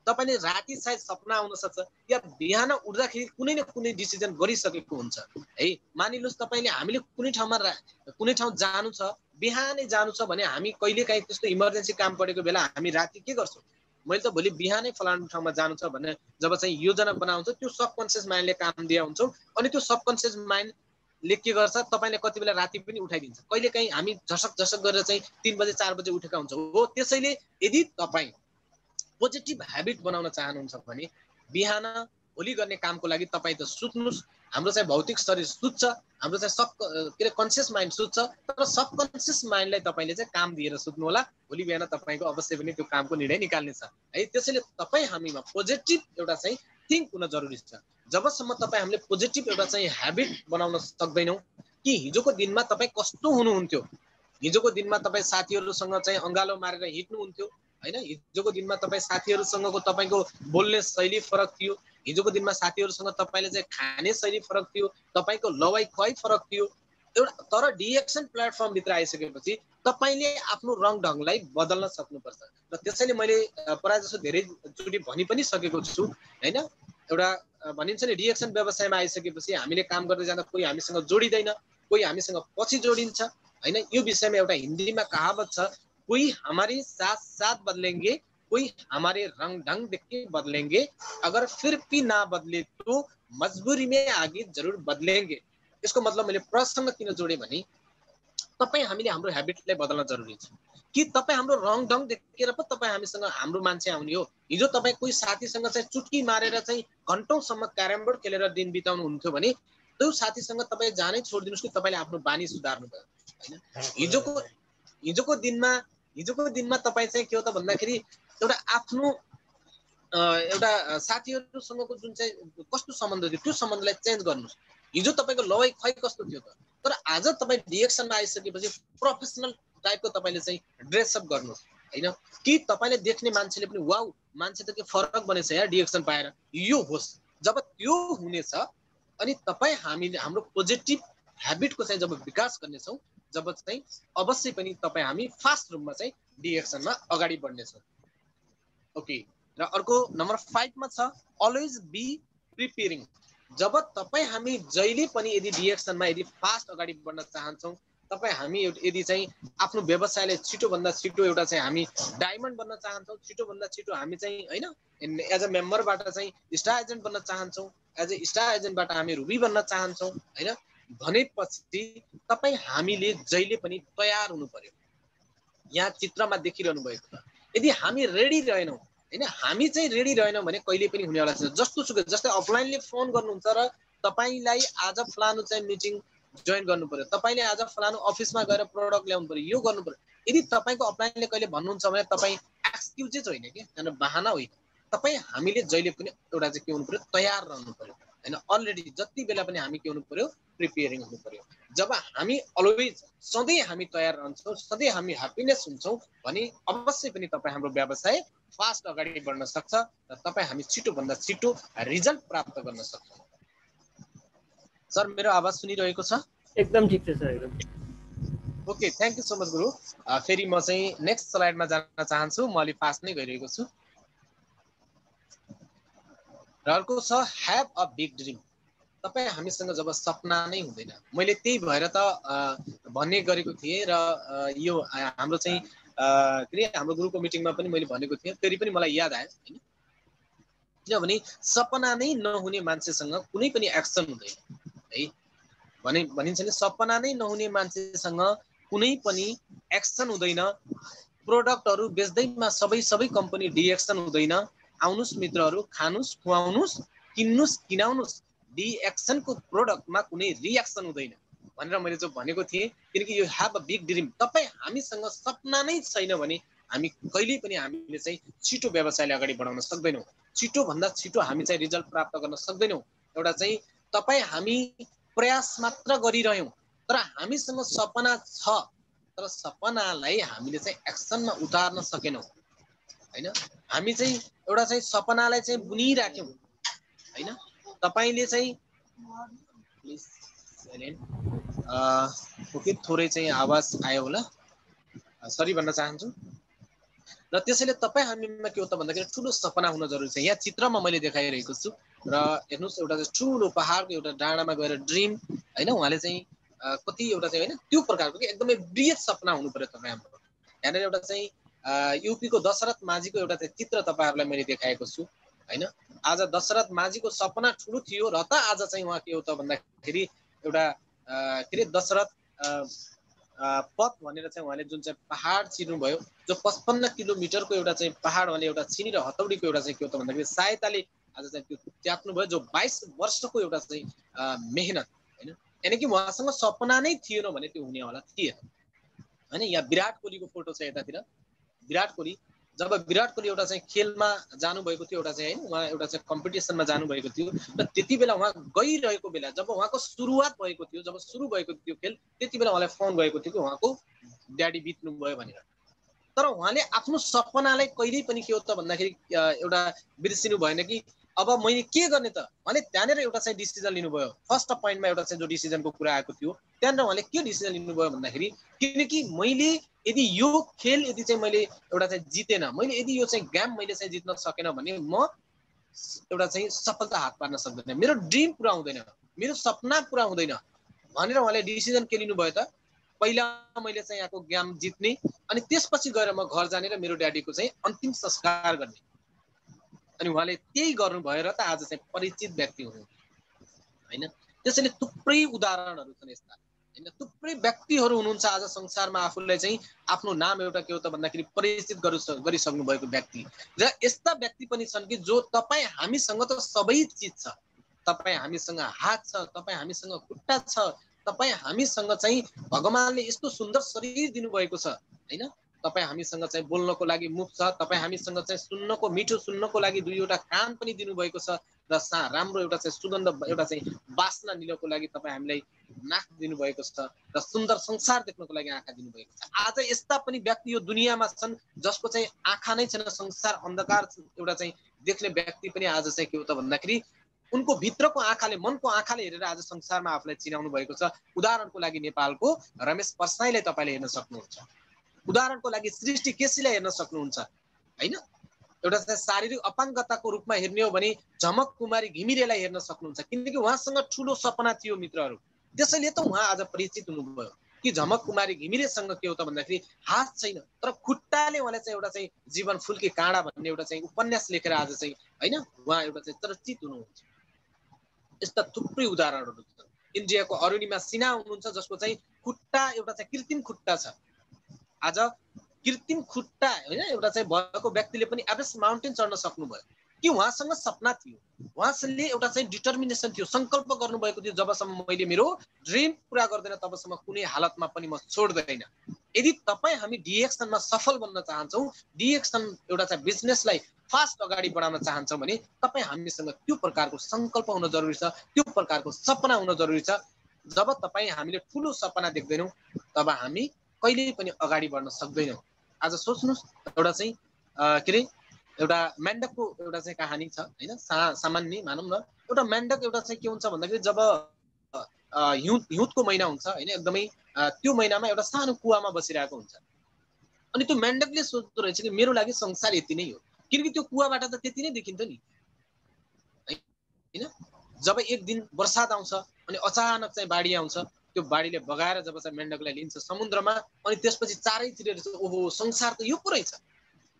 तपाईँले राति सायद सपना आउन सक्छ या बिहान उठ्दाखेरि कुनै न कुनै डिसिजन गरिसकेको हुन्छ है। मानिलिनुहोस् तपाईँले हामीले कुनै ठाउँ जानु छ, बिहानै जानु छ भने हामी कहिलेकाहीँ त्यस्तो इमर्जेन्सी काम परेको बेला हामी राति के गर्छौँ, मैले त भोलि बिहानै फलानु ठाउँमा जानु छ भने जब चाहिँ योजना बनाउँछ त्यो सबकन्सियस माइन्डले काम दिया हुन्छौँ। अनि त्यो सबकन्सियस माइन्डले के गर्छ, तपाईँले कति बेला राति पनि उठाइदिन्छ। कहिलेकाहीँ हामी झसक गरेर चाहिँ 3 बजे 4 बजे उठेका हुन्छौँ हो। त्यसैले यदि तपाईँ पोजिटिभ ह्याबिट बनाउन चाहनुहुन्छ भने बिहान भोलि गर्ने कामको लागि तपाईँ त सुत्नुहोस्। हाम्रो चाहिँ भौतिक शरीर सुत्छ, हाम्रो चाहिँ कन्सियस माइन्ड सुत्छ, तर सबकन्सियस माइन्डलाई तपाईँले चाहिँ काम दिएर सुत्नु होला। भोलि बिहान तपाईँको अवश्य पनि त्यो कामको निर्णय निकाल्नेछ है। त्यसैले तपाईँ हामीमा पोजिटिभ एउटा चाहिँ थिङ्क हुन जरुरी छ। जबसम्म तपाईँ हामीले पोजिटिभ एउटा चाहिँ ह्याबिट बनाउन सक्दैनौँ कि हिजोको दिनमा तपाईँ कस्तो हुनुहुन्थ्यो, हिजोको दिनमा तपाईँ साथीहरूसँग चाहिँ अँगालो मारेर हिँड्नुहुन्थ्यो हैन, हिजोको दिनमा तपाईँ साथीहरूसँगको तपाईँको बोल्ने शैली फरक थियो, हिजोको दिनमा साथीहरूसँग तपाईँले चाहिँ खाने शैली फरक थियो, तपाईँको लवाई खुवाई फरक थियो एउटा। तर डिएक्सन प्लेटफर्मभित्र आइसकेपछि तपाईँले आफ्नो रङ ढङ्गलाई बदल्न सक्नुपर्छ। र त्यसैले मैले प्राय जसो धेरैचोटि भनि पनि सकेको छु हैन। एउटा भनिन्छ नि डिएक्सन व्यवसायमा आइसकेपछि हामीले काम गर्दै जाँदा कोही हामीसँग जोडिँदैन, कोही हामीसँग पछि जोडिन्छ हैन। यो विषयमा एउटा हिन्दीमा कहावत छ, कोई हमारे साथ साथ बदलेंगे, कोई हमारे रंग ढंग देख के बदलेंगे, अगर फिर भी ना बदले तो मजबूरी में आगे जरूर बदलेंगे। यसको मतलब मैले प्रसङ्ग किन जोडे भने तपाईँ हामीले हाम्रो ह्याबिटलाई बदल्न जरुरी छ कि तपाईँ हाम्रो रङ ढङ देखेर पो तपाईँ हामीसँग हाम्रो मान्छे आउने हो। हिजो तपाईँ कोही साथीसँग चाहिँ चुटकी मारेर चाहिँ घन्टौँसम्म क्यारम बोर्ड खेलेर दिन बिताउनु हुन्थ्यो भने त्यो साथीसँग तपाईँ जानै छोडिदिनुस् कि तपाईँले आफ्नो बानी सुधार्नु भयो हैन। हिजोको दिनमा तपाईँ चाहिँ के हो त भन्दाखेरि एउटा आफ्नो एउटा साथीहरूसँगको जुन चाहिँ कस्तो सम्बन्ध थियो त्यो सम्बन्धलाई चेन्ज गर्नुस्। हिजो तपाईँको लवाई खै कस्तो थियो त, तर आज तपाईँ डिएक्सनमा आइसकेपछि प्रोफेसनल टाइपको तपाईँले चाहिँ ड्रेसअप गर्नुहोस् हैन कि तपाईँले देख्ने मान्छेले पनि वाउ मान्छे त के फरक बनेछ यार डिएक्सन पाएर, यो होस्। जब त्यो हुनेछ अनि तपाईँ हाम्रो पोजिटिभ ह्याबिटको चाहिँ जब विकास गर्नेछौँ, जब चाहिँ अवश्य पनि तपाईँ हामी फास्ट रूपमा चाहिँ डिएक्सनमा अगाडि बढ्नेछौँ। ओके, र अर्को नम्बर 5 मा छ अलवेज बी प्रिपेयरिङ। जब तपाईँ हामी जहिले पनि यदि डिएक्सनमा यदि फास्ट अगाडि बढ्न चाहन्छौँ, तपाईँ हामी यदि चाहिँ आफ्नो व्यवसायले छिटोभन्दा छिटो एउटा चाहिँ हामी डायमन्ड बन्न चाहन्छौँ, छिटोभन्दा छिटो हामी चाहिँ हैन एज अ मेम्बरबाट चाहिँ स्टार एजेन्ट बन्न चाहन्छौँ, एज अ स्टार एजेन्टबाट हामी रुबी बन्न चाहन्छौँ हैन भनेपछि तपाईँ हामीले जहिले पनि तयार हुनु पर्यो। यहाँ चित्रमा देखिरहनु भएको छ, यदि हामी रेडी रहेनौँ हैन, हामी चाहिँ रेडी रहेनौँ भने कहिले पनि हुनेवाला छैन। जस्तो सुकै जस्तै अफलाइनले फोन गर्नुहुन्छ र तपाईलाई आज फलानु चाहिँ मिटिङ जोइन गर्नु पर्यो, तपाईले आज फलानु अफिसमा गएर प्रोडक्ट ल्याउनु पर्यो, यो गर्नु पर्यो। यदि तपाईको अफलाइनले कहिले भन्नुहुन्छ भने तपाईँ एक्सक्युजेस होइन कि हैन, बहाना होइन। तपाईँ हामीले जहिले पनि एउटा चाहिँ के हुनु पर्यो, तयार रहनु पर्यो हैन। अलरेडी जति बेला पनि हामी के हुनु पर्यो, प्रिपेयरिङ हुनु पर्यो। जब हामी अलवेज सधैँ हामी तयार रहन्छौँ, सधैँ हामी ह्याप्पिनेस हुन्छौँ भने अवश्य पनि तपाईँ हाम्रो व्यवसाय फास्ट अगाडि बढ्न सक्छ र तपाईँ हामी छिटोभन्दा छिटो रिजल्ट प्राप्त गर्न सक्छौँ। सर मेरो आवाज सुनिरहेको छ? एकदम ठिक छ सर, एकदम। Okay, thank you so much गुरु। फेरि म चाहिँ नेक्स्ट स्लाइडमा जान चाहन्छु, म अलि फास्ट नै गइरहेको छु। र अर्को छ ह्याभ अ बिग ड्रिम। तपाईँ हामीसँग जब सपना नै हुँदैन, मैले त्यही भएर त भन्ने गरेको थिएँ र यो हाम्रो चाहिँ के अरे हाम्रो गुरुको मिटिङमा पनि मैले भनेको थिएँ, फेरि पनि मलाई याद आयो हैन। किनभने सपना नै नहुने मान्छेसँग कुनै पनि एक्सन हुँदैन है। भनिन्छ नि सपना नै नहुने मान्छेसँग कुनै पनि एक्सन हुँदैन। प्रोडक्टहरू बेच्दैमा सबै कम्पनी डिएक्सन हुँदैन। आउनुस् मित्रहरू, खानुस्, खुवाउनुस्, किन्नुस्, किनाउनुस्, डिएक्सनको प्रोडक्टमा कुनै रिएक्सन हुँदैन भनेर मैले जो भनेको थिएँ। किनकि यो ह्याभ अ बिग ड्रिम, तपाईँ हामीसँग सपना नै छैन भने हामी कहिल्यै पनि हामीले चाहिँ छिटो व्यवसायले अगाडि बढाउन सक्दैनौँ, छिटोभन्दा छिटो हामी चाहिँ रिजल्ट प्राप्त गर्न सक्दैनौँ। एउटा चाहिँ तपाईँ हामी प्रयास मात्र गरिरह्यौँ, तर हामीसँग सपना छ तर सपनालाई हामीले चाहिँ एक्सनमा उतार्न सकेनौँ हैन। हामी चाहिँ एउटा चाहिँ सपनालाई चाहिँ बुनिराख्यौँ हैन। तपाईले चाहिँ प्लिज साइलेन्ट ओके, थोरै चाहिँ आवाज आयो होला, सरी भन्न चाहन्छु। र त्यसैले तपाईँ हामीमा के हो त भन्दाखेरि ठुलो सपना हुन जरुरी छ। यहाँ चित्रमा मैले देखाइरहेको छु र हेर्नुस् एउटा चाहिँ ठुलो पहाडको एउटा डाँडामा गएर ड्रिम हैन, उहाँले चाहिँ कति एउटा चाहिँ हैन त्यो प्रकारको कि एकदमै बृहत सपना हुनु पर्यो तपाईँ हाम्रो। यहाँनिर एउटा चाहिँ युपीको दशरथ माझीको एउटा चाहिँ चित्र तपाईहरुलाई मैले देखाएको छु हैन। आज दशरथ माझीको सपना ठुलो थियो र त आज चाहिँ उहाँ के हो त भन्दाखेरि एउटा के रे दशरथ पथ भनेर चाहिँ उहाँले जुन चाहिँ पहाड चिर्नु भयो, जो 55 किलोमिटरको एउटा चाहिँ पहाड उहाँले एउटा चिनी र हतौडीको एउटा चाहिँ के हो त भन्दाखेरि सहायताले आज चाहिँ त्यो त्याग्नु भयो, जो 22 वर्षको एउटा चाहिँ मेहनत हैन। यानी कि उहाँसँग सपना नै थिएन भने त्यो हुनेवाला थिएन हैन। यहाँ विराट कोहलीको फोटो छ यतातिर। विराट कोहली जब विराट कोहली एउटा चाहिँ खेलमा जानुभएको थियो, एउटा चाहिँ हैन उहाँ एउटा चाहिँ कम्पिटिसनमा जानुभएको थियो र त्यति बेला उहाँ गइरहेको बेला जब उहाँको सुरुवात भएको थियो, जब सुरु भएको थियो खेल, त्यति बेला उहाँलाई फोन गएको थियो कि उहाँको ड्याडी बित्नु भयो भनेर। तर उहाँले आफ्नो सपनालाई कहिल्यै पनि के हो त भन्दाखेरि एउटा बिर्सिनु भएन कि अब मैले के गर्ने त। उहाँले त्यहाँनिर एउटा चाहिँ डिसिजन लिनुभयो। फर्स्ट पोइन्टमा एउटा चाहिँ जो डिसिजनको कुरा आएको थियो त्यहाँनिर उहाँले के डिसिजन लिनुभयो भन्दाखेरि किनकि मैले यदि यो खेल यदि चाहिँ मैले एउटा चाहिँ जितेन, मैले यदि यो चाहिँ गेम मैले चाहिँ जित्न सकेन भने म एउटा चाहिँ सफलता हात पार्न सक्दैन, मेरो ड्रिम पुरा हुँदैन, मेरो सपना पुरा हुँदैन भनेर उहाँले डिसिजन के लिनुभयो त, पहिला मैले चाहिँ यहाँको गेम जित्ने अनि त्यसपछि गएर म घर जाने र मेरो ड्याडीको चाहिँ अन्तिम संस्कार गर्ने। अनि उहाँले त्यही गर्नुभयो र त आज चाहिँ परिचित व्यक्ति हुनु हैन। त्यसैले थुप्रै उदाहरणहरू छन् यस्ता हैन, थुप्रै व्यक्तिहरू हुनुहुन्छ आज संसारमा आफूलाई चाहिँ आफ्नो नाम एउटा के हो त भन्दाखेरि परिचित गरिसक्नु भएको व्यक्ति। र यस्ता व्यक्ति पनि छन् कि जो तपाईँ हामीसँग त सबै चिज छ तपाईँ हामीसँग हात छ, तपाईँ हामीसँग खुट्टा छ, तपाईँ हामीसँग चाहिँ भगवानले यस्तो सुन्दर शरीर दिनुभएको छ हैन। तपाईँ हामीसँग चाहिँ बोल्नको लागि मुख छ, तपाईँ हामीसँग चाहिँ सुन्नको मिठो सुन्नको लागि दुईवटा कान पनि दिनुभएको छ र राम्रो एउटा चाहिँ सुगन्ध एउटा चाहिँ बास्ना लिनको लागि तपाईँ हामीलाई नाक दिनुभएको छ र सुन्दर संसार देख्नको लागि आँखा दिनुभएको छ। आज यस्ता पनि व्यक्ति यो दुनियाँमा छन् जसको चाहिँ आँखा नै छैन, संसार अन्धकार एउटा चाहिँ देख्ने व्यक्ति पनि आज चाहिँ के हो त भन्दाखेरि उनको भित्रको आँखाले, मनको आँखाले हेरेर आज संसारमा आफूलाई चिनाउनु भएको छ। उदाहरणको लागि नेपालको रमेश परसाईलाई तपाईँले हेर्न सक्नुहुन्छ, उदाहरणको लागि सृष्टि केसीलाई हेर्न सक्नुहुन्छ हैन। एउटा चाहिँ शारीरिक अपाङ्गताको रूपमा हेर्ने हो भने झमक कुमारी घिमिरेलाई हेर्न सक्नुहुन्छ, किनकि उहाँसँग ठुलो सपना थियो मित्रहरू, त्यसैले त उहाँ आज परिचित हुनुभयो कि झमक कुमारी घिमिरेसँग के हो त भन्दाखेरि हात छैन तर खुट्टाले उहाँले चाहिँ एउटा चाहिँ जीवन फुलकी काँडा भन्ने एउटा चाहिँ उपन्यास लेखेर आज चाहिँ हैन उहाँ एउटा चाहिँ चर्चित हुनुहुन्छ। यस्ता थुप्रै उदाहरणहरू छन्। इन्डियाको अरुणिमा सिन्हा हुनुहुन्छ जसको चाहिँ खुट्टा एउटा चाहिँ कृत्रिम खुट्टा छ। आज कृत्रिम खुट्टा हैन एउटा चाहिँ भएको व्यक्तिले पनि एभरेस्ट माउन्टेन चढ्न सक्नुभयो कि उहाँसँग सपना थियो, उहाँले एउटा चाहिँ डिटर्मिनेसन थियो, संकल्प गर्नुभएको थियो जबसम्म मैले मेरो ड्रिम पूरा गर्दैन तबसम्म कुनै हालतमा पनि म छोड्दैन। यदि तपाईँ हामी डिएक्सनमा सफल बन्न चाहन्छौँ, डिएक्सन एउटा चाहिँ बिजनेसलाई फास्ट अगाडि बढाउन चाहन्छौँ भने तपाईँ हामीसँग त्यो प्रकारको संकल्प हुन जरुरी छ, त्यो प्रकारको सपना हुन जरुरी छ। जब तपाईँ हामीले ठुलो सपना देख्दैनौँ तब हामी कहिल्यै पनि अगाडि बढ्न सक्दैनौँ। आज सोच्नुहोस् एउटा चाहिँ के अरे एउटा मेन्ढकको एउटा चाहिँ कहानी छ हैन, सामान्य मानौँ न। एउटा मेन्ढक एउटा चाहिँ के हुन्छ भन्दाखेरि जब हिउँदको महिना हुन्छ हैन, एकदमै त्यो महिनामा एउटा सानो कुवामा बसिरहेको हुन्छ अनि त्यो मेन्ढकले सोच्दो रहेछ कि मेरो लागि संसार यति नै हो, किनकि त्यो कुवाबाट त त्यति नै देखिन्थ्यो नि हैन। जब एक दिन बर्सात आउँछ अनि अचानक चाहिँ बाढी आउँछ, त्यो बाढीले बगाएर जब चाहिँ मेन्ढकलाई लिन्छ समुद्रमा अनि त्यसपछि चारैतिर ओहो संसार त यो पो रहेछ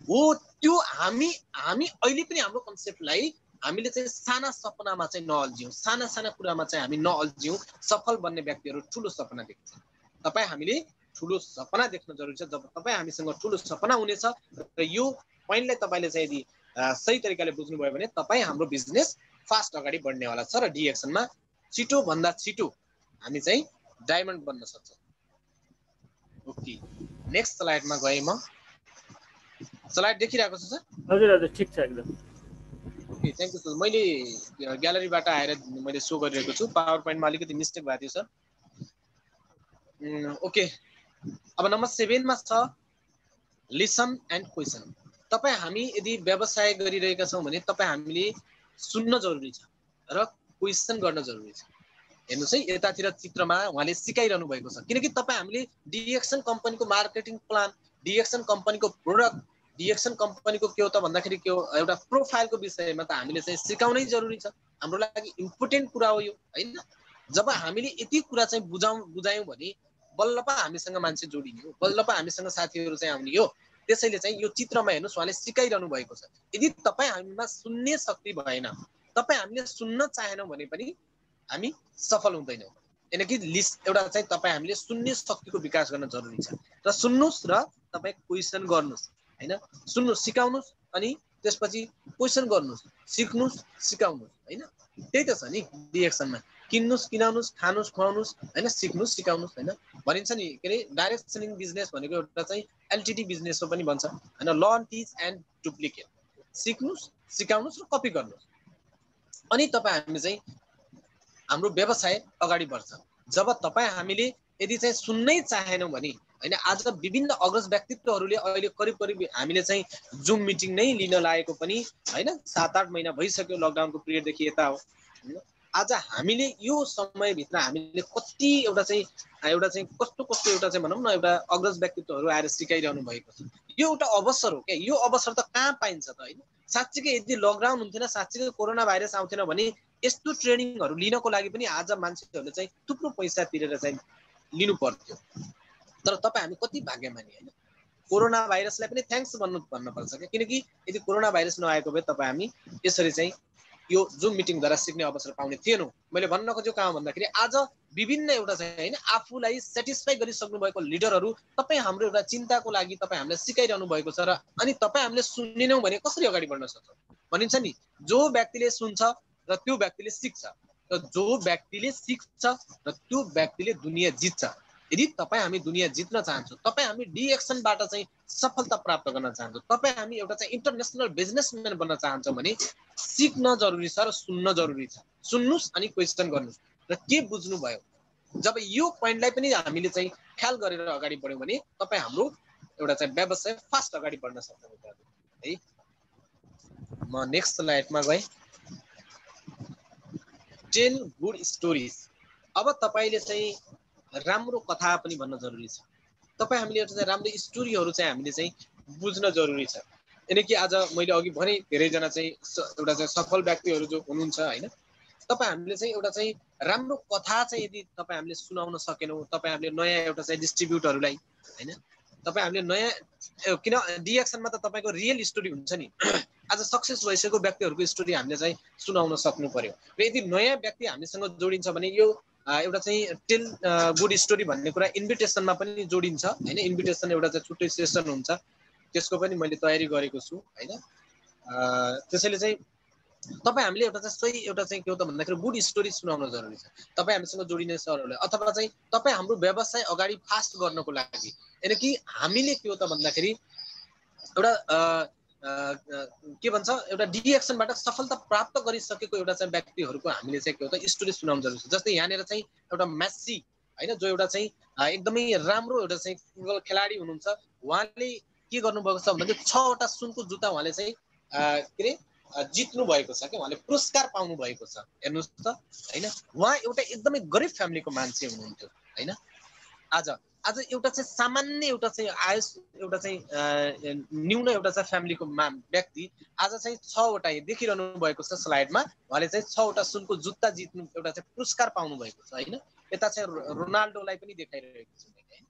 हो। त्यो हामी अहिले पनि हाम्रो कन्सेप्टलाई हामीले चाहिँ साना सपनामा चाहिँ नअल्झियौँ, साना साना कुरामा चाहिँ हामी नअल्झियौँ। सफल बन्ने व्यक्तिहरू ठुलो सपना देख्छन्। तपाईँ हामीले ठुलो सपना देख्न जरुरी छ। जब तपाईँ हामीसँग ठुलो सपना हुनेछ र यो पोइन्टलाई तपाईँले चाहिँ यदि सही तरिकाले बुझ्नुभयो भने तपाईँ हाम्रो बिजनेस फास्ट अगाडि बढ्नेवाला छ र डिएक्सनमा छिटो भन्दा छिटो हामी चाहिँ डायमन्ड बन्न सक्छौँ। ओके, नेक्स्ट स्लाइडमा गएँ म। स्लाइड देखिरहेको छ सर? हजुर हजुर ठिक छ एकदम। Okay, thank you sir. मैले ग्यालरीबाट आएर मैले सो गरिरहेको छु, पावर पोइन्टमा अलिकति मिस्टेक भएको थियो सर। ओके, अब नम्बर 7 मा छ लिसन एन्ड क्वेसन। तपाईँ हामी यदि व्यवसाय गरिरहेका छौँ भने तपाईँ हामीले सुन्न जरुरी छ र क्वेसन गर्न जरुरी छ। हेर्नुहोस् है, यतातिर चित्रमा उहाँले सिकाइरहनु भएको छ, किनकि तपाईँ हामीले डिएक्सन कम्पनीको मार्केटिङ प्लान, डिएक्सन कम्पनीको प्रोडक्ट, डिएक्सन कम्पनीको के हो त भन्दाखेरि के हो एउटा प्रोफाइलको विषयमा त हामीले चाहिँ सिकाउनै जरुरी छ। हाम्रो लागि इम्पोर्टेन्ट कुरा हो यो हैन। जब हामीले यति कुरा चाहिँ बुझायौँ भने बल्ल पो हामीसँग मान्छे जोडिने हो, बल्ल पो हामीसँग साथीहरू चाहिँ आउने हो। त्यसैले चाहिँ यो चित्रमा हेर्नुहोस् उहाँले सिकाइरहनु भएको छ। यदि तपाईँ हामीमा सुन्ने शक्ति भएन, तपाईँ हामीले सुन्न चाहेनौँ भने पनि हामी सफल हुँदैनौँ। किनकि लिस्ट एउटा चाहिँ तपाईँ हामीले सुन्ने शक्तिको विकास गर्न जरुरी छ र सुन्नुहोस् र तपाईँ क्वेसन गर्नुहोस् हैन। सुन्नुहोस्, सिकाउनुहोस् अनि त्यसपछि क्वेसन गर्नुहोस्, सिक्नुहोस्, सिकाउनुहोस् हैन। त्यही त छ नि डिएक्सनमा, किन्नुहोस्, किनाउनुहोस्, खानुहोस्, खुवाउनुहोस् हैन, सिक्नुहोस्, सिकाउनुहोस् हैन। भनिन्छ नि के अरे डाइरेक्ट सेलिङ बिजनेस भनेको एउटा चाहिँ एलटिडी बिजनेस हो पनि भन्छ हैन। Learn, teach and duplicate. सिक्नुहोस्, सिकाउनुहोस् र कपी गर्नुहोस् अनि तपाईँ हामी चाहिँ हाम्रो व्यवसाय अगाडि बढ्छ। जब तपाईँ हामीले यदि चाहिँ सुन्नै चाहेनौँ भने हैन, आज विभिन्न अग्रज व्यक्तित्वहरूले अहिले करिब करिब हामीले चाहिँ जुम मिटिङ नै लिन लागेको पनि हैन 7-8 महिना भइसक्यो, लकडाउनको पिरियडदेखि यता हो हैन। आज हामीले यो समयभित्र हामीले कति एउटा चाहिँ कस्तो एउटा चाहिँ भनौँ न एउटा अग्रज व्यक्तित्वहरू आएर सिकाइरहनु भएको छ। यो एउटा अवसर हो क्या, यो अवसर त कहाँ पाइन्छ त हैन। साँच्चीकै यदि लकडाउन हुन्थेन, साँच्चीकै कोरोना भाइरस आउँथेन भने यस्तो ट्रेनिङहरू लिनको लागि पनि आज मान्छेहरूले चाहिँ थुप्रो पैसा तिरेर चाहिँ लिनु पर्थ्यो। तर तपाईँ हामी कति भाग्यमानी हैन। कोरोना भाइरसलाई पनि थ्याङ्क्स भन्नुपर्छ क्या, किनकि यदि कोरोना भाइरस नआएको भए तपाईँ हामी यसरी चाहिँ यो जुम मिटिङद्वारा सिक्ने अवसर पाउने थिएनौँ। मैले भन्न खोजेको कहाँ भन्दाखेरि आज विभिन्न एउटा चाहिँ हैन आफूलाई सेटिस्फाई गरिसक्नु भएको लिडरहरू तपाईँ हाम्रो एउटा चिन्ताको लागि तपाईँ हामीलाई सिकाइरहनु भएको छ र अनि तपाईँ हामीले सुनेनौँ भने कसरी अगाडि बढ्न सक्छौँ। भनिन्छ नि जो व्यक्तिले सुन्छ र र त्यो व्यक्तिले सिक्छ। र जो व्यक्तिले सिक्छ र त्यो व्यक्तिले दुनियाँ जित्छ। यदि तपाईँ हामी दुनियाँ जित्न चाहन्छौँ, तपाईँ हामी डिएक्सनबाट चाहिँ सफलता प्राप्त गर्न चाहन्छौँ, तपाईँ हामी एउटा चाहिँ इन्टरनेसनल बिजनेसम्यान बन्न चाहन्छौँ भने सिक्न जरुरी छ र सुन्न जरुरी छ। सुन्नुस् अनि क्वेसन गर्नुस् र के बुझ्नुभयो। जब यो पोइन्टलाई पनि हामीले चाहिँ ख्याल गरेर अगाडि बढ्यौँ भने तपाईँ हाम्रो एउटा चाहिँ व्यवसाय फास्ट अगाडि बढ्न सक्छ है। म नेक्स्ट स्लाइडमा गएँ। Tell good stories. अब तपाईँले चाहिँ राम्रो कथा पनि भन्न जरुरी छ। तपाईँ हामीले एउटा चाहिँ राम्रो स्टोरीहरू चाहिँ हामीले चाहिँ बुझ्न जरुरी छ। किनकि आज मैले अघि भने धेरैजना चाहिँ एउटा चाहिँ सफल व्यक्तिहरू जो हुनुहुन्छ होइन, तपाईँ हामीले चाहिँ एउटा चाहिँ राम्रो कथा चाहिँ यदि तपाईँ हामीले सुनाउन सकेनौँ, तपाईँ हामीले नयाँ एउटा चाहिँ डिस्ट्रिब्युटरहरूलाई होइन, तपाईँ हामीले नयाँ किन डिएक्सनमा त तपाईँको रियल स्टोरी हुन्छ नि। आज सक्सेस भइसकेको व्यक्तिहरूको स्टोरी हामीले चाहिँ सुनाउन सक्नु पर्यो। र यदि नयाँ व्यक्ति हामीसँग जोडिन्छ भने यो एउटा चाहिँ टेल गुड स्टोरी भन्ने कुरा इन्भिटेसनमा पनि जोडिन्छ होइन। इन्भिटेसन एउटा चाहिँ छुट्टै सेसन हुन्छ, त्यसको पनि मैले तयारी गरेको छु होइन। त्यसैले चाहिँ तपाईँ हामीले एउटा चाहिँ सही एउटा चाहिँ के हो त भन्दाखेरि गुड स्टोरी सुनाउन जरुरी छ तपाईँ हामीसँग जोडिने सरहरूले। अथवा चाहिँ तपाईँ हाम्रो व्यवसाय अगाडि फास्ट गर्नको लागि, यानि कि हामीले के हो त भन्दाखेरि एउटा के भन्छ एउटा डिएक्सनबाट सफलता प्राप्त गरिसकेको एउटा चाहिँ व्यक्तिहरूको हामीले चाहिँ के हो त स्टोरी सुनाउन जरुरी छ। जस्तै यहाँनिर चाहिँ एउटा मेस्सी होइन, जो एउटा चाहिँ एकदमै राम्रो एउटा चाहिँ फुटबल खेलाडी हुनुहुन्छ। उहाँले के गर्नुभएको छ भन्दा 6वटा सुनको जुत्ता उहाँले चाहिँ के अरे जित्नु भएको छ कि उहाँले पुरस्कार पाउनु भएको छ। हेर्नुहोस् त होइन, उहाँ एउटा एकदमै गरिब फ्यामिलीको मान्छे हुनुहुन्थ्यो होइन। आज एउटा चाहिँ सामान्य एउटा चाहिँ आयुष एउटा चाहिँ न्यून एउटा चाहिँ फ्यामिलीको व्यक्ति आज चाहिँ 6वटा देखिरहनु भएको छ स्लाइडमा, उहाँले चाहिँ 6वटा सुनको जुत्ता जित्नु एउटा चाहिँ पुरस्कार पाउनु भएको छ होइन। यता चाहिँ रोनाल्डोलाई पनि देखाइरहेको छु मैले होइन,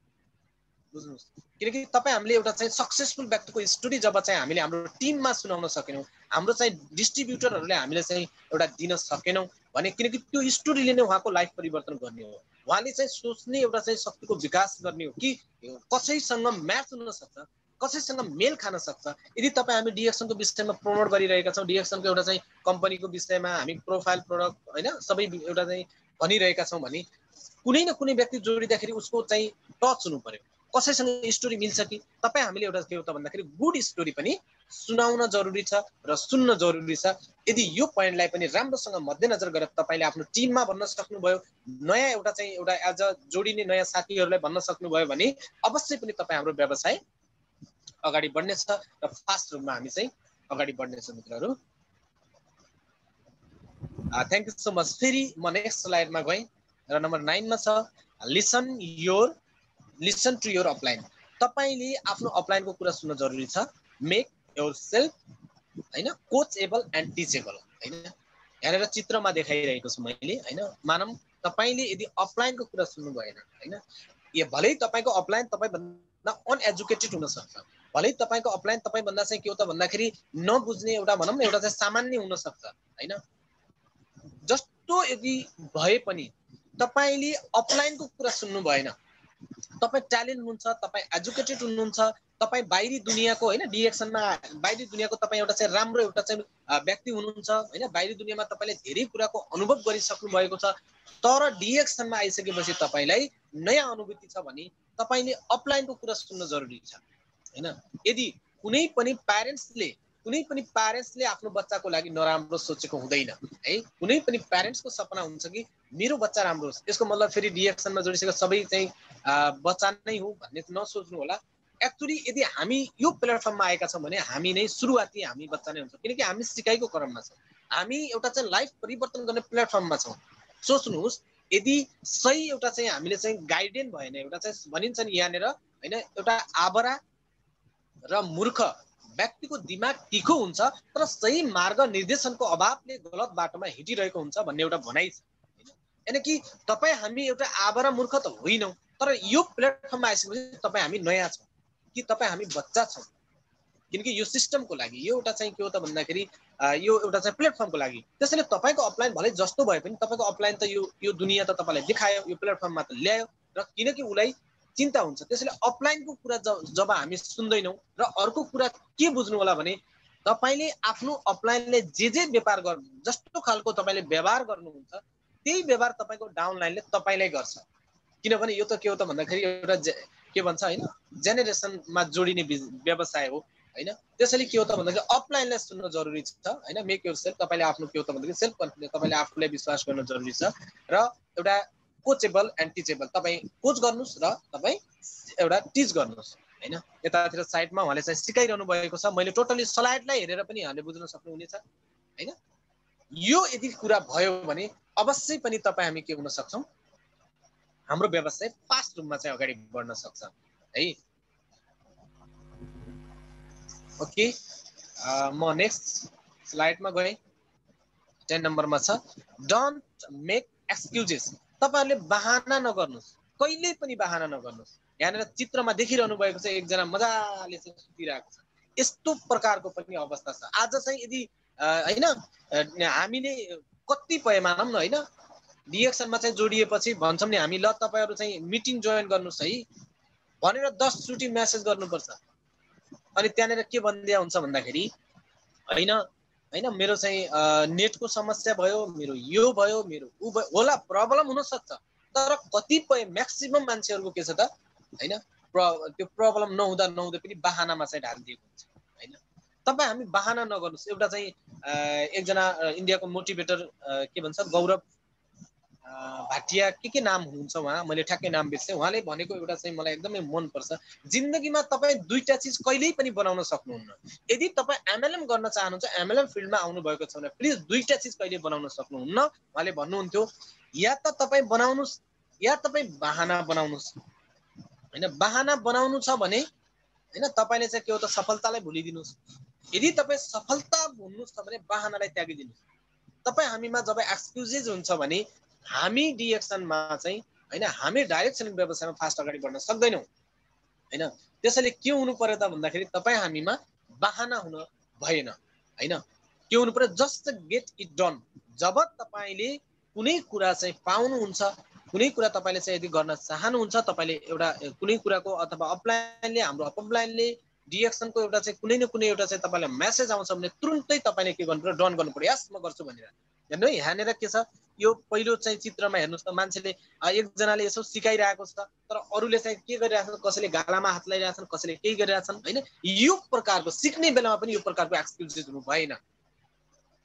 बुझ्नुहोस्। किनकि तपाईँ हामीले एउटा चाहिँ सक्सेसफुल व्यक्तिको स्टोरी जब चाहिँ हामीले हाम्रो टिममा सुनाउन सकेनौँ, हाम्रो चाहिँ डिस्ट्रिब्युटरहरूले हामीले चाहिँ एउटा दिन सकेनौँ भने, किनकि त्यो स्टोरीले नै उहाँको लाइफ परिवर्तन गर्ने हो। उहाँले चाहिँ सोच्ने एउटा चाहिँ शक्तिको विकास गर्ने हो कि कसैसँग म्याच हुन सक्छ, कसैसँग मेल खान सक्छ। यदि तपाईँ हामी डिएक्सनको विषयमा प्रमोट गरिरहेका छौँ, डिएक्सनको एउटा चाहिँ कम्पनीको विषयमा हामी प्रोफाइल प्रोडक्ट होइन सबै एउटा चाहिँ भनिरहेका छौँ भने कुनै न कुनै व्यक्ति जोडिँदाखेरि उसको चाहिँ टच हुनु पर्यो, कसैसँग स्टोरी मिल्छ कि। तपाईँ हामीले एउटा के हो त भन्दाखेरि गुड स्टोरी पनि सुनाउन जरुरी छ र सुन्न जरुरी छ। यदि यो पोइन्टलाई पनि राम्रोसँग मध्यनजर गरेर तपाईँले आफ्नो टिममा भन्न सक्नुभयो, नयाँ एउटा चाहिँ एउटा एज अ जोडिने नयाँ साथीहरूलाई भन्न सक्नुभयो भने अवश्य पनि तपाईँ हाम्रो व्यवसाय अगाडि बढ्नेछ र फास्ट रूपमा हामी चाहिँ अगाडि बढ्नेछौँ मित्रहरू। Thank you so much. फेरि म नेक्स्ट स्लाइडमा गएँ र नम्बर 9 मा छ लिसन टु योर अपलाइन। तपाईले आफ्नो अपलाइनको कुरा सुन्न जरुरी छ। मेक योर सेल्फ होइन कोचेबल एन्ड टिचेबल होइन। यहाँनिर चित्रमा देखाइरहेको छु मैले होइन। मानौँ तपाईले यदि अपलाइनको कुरा सुन्नु भएन होइन, यो भलै तपाईको अपलाइन तपाईभन्दा अनएजुकेटेड हुन सक्छ, भलै तपाईको अपलाइन तपाईभन्दा चाहिँ के हो त भन्दाखेरि नबुझ्ने एउटा भनौँ न एउटा चाहिँ सामान्य हुन सक्छ होइन। जस्तो यदि भए पनि तपाईले अपलाइनको कुरा सुन्नु भएन, तपाईँ ट्यालेन्ट हुनुहुन्छ, तपाईँ एजुकेटेड हुनुहुन्छ, तपाईँ बाहिरी दुनियाँको होइन डिएक्सनमा बाहिरी दुनियाँको तपाईँ एउटा चाहिँ राम्रो एउटा चाहिँ व्यक्ति हुनुहुन्छ होइन। बाहिरी दुनियाँमा तपाईँले धेरै कुराको अनुभव गरिसक्नु भएको छ, तर डिएक्सनमा आइसकेपछि तपाईँलाई नयाँ अनुभूति छ भने तपाईँले अपलाइनको कुरा सुन्न जरुरी छ होइन। यदि कुनै पनि प्यारेन्ट्सले आफ्नो बच्चाको लागि नराम्रो सोचेको हुँदैन है। कुनै पनि प्यारेन्ट्सको सपना हुन्छ कि मेरो बच्चा राम्रो होस्। यसको मतलब फेरि डिएक्सनमा जोडिसकेको सबै चाहिँ बच्चा नै हो भन्ने नसोच्नु होला। एक्चुअली यदि हामी यो प्लेटफर्ममा आएका छौँ भने हामी नै सुरुवाती हामी बच्चा नै हुन्छ, किनकि हामी सिकाइको क्रममा छौँ। हामी एउटा चाहिँ लाइफ परिवर्तन गर्ने प्लेटफर्ममा छौँ। सोच्नुहोस् यदि सही एउटा चाहिँ हामीले चाहिँ गाइडेन्स भएन, एउटा चाहिँ भनिन्छ नि यहाँनिर होइन, एउटा आबरा र मूर्ख व्यक्तिको दिमाग तिखो हुन्छ तर सही मार्ग निर्देशनको अभावले गलत बाटोमा हिँडिरहेको हुन्छ भन्ने एउटा भनाइ छ हैन। यानी कि तपाईँ हामी एउटा आबरा मूर्ख त होइनौँ, तर यो प्लेटफर्ममा आइसकेपछि तपाईँ हामी नयाँ छौँ कि तपाईँ हामी बच्चा छौँ। किनकि यो सिस्टमको लागि यो एउटा चाहिँ के हो त भन्दाखेरि यो एउटा चाहिँ प्लेटफर्मको लागि। त्यसैले तपाईँको अपलाइन भले जस्तो भए पनि तपाईँको अपलाइन त यो दुनियाँ त तपाईँलाई देखायो, यो प्लेटफर्ममा त ल्यायो र किनकि उसलाई चिन्ता हुन्छ। त्यसैले अपलाइनको कुरा जब हामी सुन्दैनौँ र अर्को कुरा के बुझ्नु होला भने तपाईले आफ्नो अपलाइनले जे व्यापार गर्नु जस्तो खालको तपाईले व्यवहार गर्नुहुन्छ त्यही व्यवहार तपाईको डाउनलाइनले तपाईलाई गर्छ। किनभने यो त के हो त भन्दाखेरि एउटा के भन्छ हैन जेनेरेसनमा जोडिने व्यवसाय हो हैन। त्यसैले के हो त भन्दाखेरि अपलाइनलाई सुन्न जरुरी छ हैन। मेक योर सेल्फ तपाईले आफ्नो के हो त भन्दाखेरि सेल्फ कन्फिडेन्स तपाईले आफूलाई विश्वास गर्न जरुरी छ र एउटा कोचेबल एन्ड टिचेबल तपाई कोच गर्नुस् र तपाई एउटा टिच गर्नुस् हैन। यतातिर साइडमा उहाँले चाहिँ सिकाइरहनु भएको छ। मैले टोटली स्लाइडलाई हेरेर पनि यहाँले बुझ्न सक्नुहुनेछ हैन। यो यदि कुरा भयो भने अवश्य पनि तपाई हामी के हुन सक्छौं हाम्रो व्यवसाय फास्ट रूपमा चाहिँ अगाडि बढ्न सक्छ है। ओके म नेक्स्ट स्लाइडमा गएँ। 10 नम्बरमा छ डोन्ट मेक एक्सक्युजेस। तपाईहरुले बहाना नगर्नुस्, कहिले पनि बहाना नगर्नुस्। यहाँनिर चित्रमा देखिरहनु भएको छ एकजना मजाले चाहिँ सुतिरहेको छ। यस्तो प्रकारको पनि अवस्था छ। आज चाहिँ यदि हैन हामीले कतिपय मानौँ न हैन डिएक्सनमा चाहिँ जोडिएपछि भन्छौं नि हामी ल तपाईहरु चाहिँ मिटिङ जोइन गर्नुस् है भनेर 10 चोटी मेसेज गर्नुपर्छ। अनि त्यहाँनिर के भन्दिया हुन्छ भन्दाखेरि हैन हैन मेरो चाहिँ नेटको समस्या भयो, मेरो यो भयो, मेरो उ भयो होला प्रब्लम हुन सक्छ। तर कतिपय म्याक्सिमम मान्छेहरुको के छ त हैन त्यो प्रब्लम नहुँदा पनि बहानामा चाहिँ ढालिदिएको हुन्छ हैन। तपाई हामी बहाना नगर्नुस्। एउटा चाहिँ एकजना इन्डियाको मोटिभेटर के भन्छ गौरव भाटिया के नाम हुनुहुन्छ उहाँ, मैले ठ्याक्कै नाम बिर्सेँ। उहाँले भनेको एउटा चाहिँ मलाई एकदमै मन पर्छ, जिन्दगीमा तपाई दुईटा चीज कहिल्यै पनि बनाउन सक्नुहुन्न। यदि तपाई एमएलएम गर्न चाहनुहुन्छ, एमएलएम फिल्डमा आउनु भएको छ भने प्लिज दुईटा चीज कहिले बनाउन सक्नुहुन्न। उहाँले भन्नुहुन्थ्यो या त तपाई बनाउनुस् या तपाई बहाना बनाउनुस् हैन। बहाना बनाउनु छ भने हैन तपाईले चाहिँ के हो त सफलतालाई भुलिदिनुस्। यदि तपाई सफलता भुल्नु छ भने बहानालाई त्यागिदिनुस्। तपाई हामीमा जब एक्सक्युजेस हुन्छ भने हामी डिएक्सनमा चाहिँ हैन हामी डाइरेक्ट सेलिङ व्यवसायमा फास्ट अगाडि बढ्न सक्दैनौं हैन। त्यसैले के हुनु पर्यो त भन्दाखेरि तपाई हामीमा बहाना हुन भएन हैन। के हुनु पर्यो जस्ट गेट इट डन। जब तपाईले कुनै कुरा चाहिँ पाउनुहुन्छ, कुनै कुरा तपाईले चाहिँ यदि गर्न चाहनुहुन्छ, तपाईले एउटा कुनै कुराको अथवा अपलाइनले हाम्रो अपलाइनले डिएक्सनको एउटा चाहिँ कुनै न कुनै एउटा चाहिँ तपाईलाई मेसेज आउँछ भने तुरुन्तै तपाईले के गर्नु पर्यो डन गर्नु पर्यो। यस म गर्छु भनेर। हेर्नु है यहाँनिर के छ यो पहिलो चाहिँ चित्रमा हेर्नुस् त मान्छेले एकजनाले यसो सिकाइरहेको छ तर अरूले चाहिँ के गरिरहेछन्, कसैले गालामा हात लगाइरहेछन्, कसैले केही गरिरहेछन् हैन। यो प्रकारको सिक्ने बेलामा पनि यो प्रकारको एक्सक्युजेस हुनु भएन।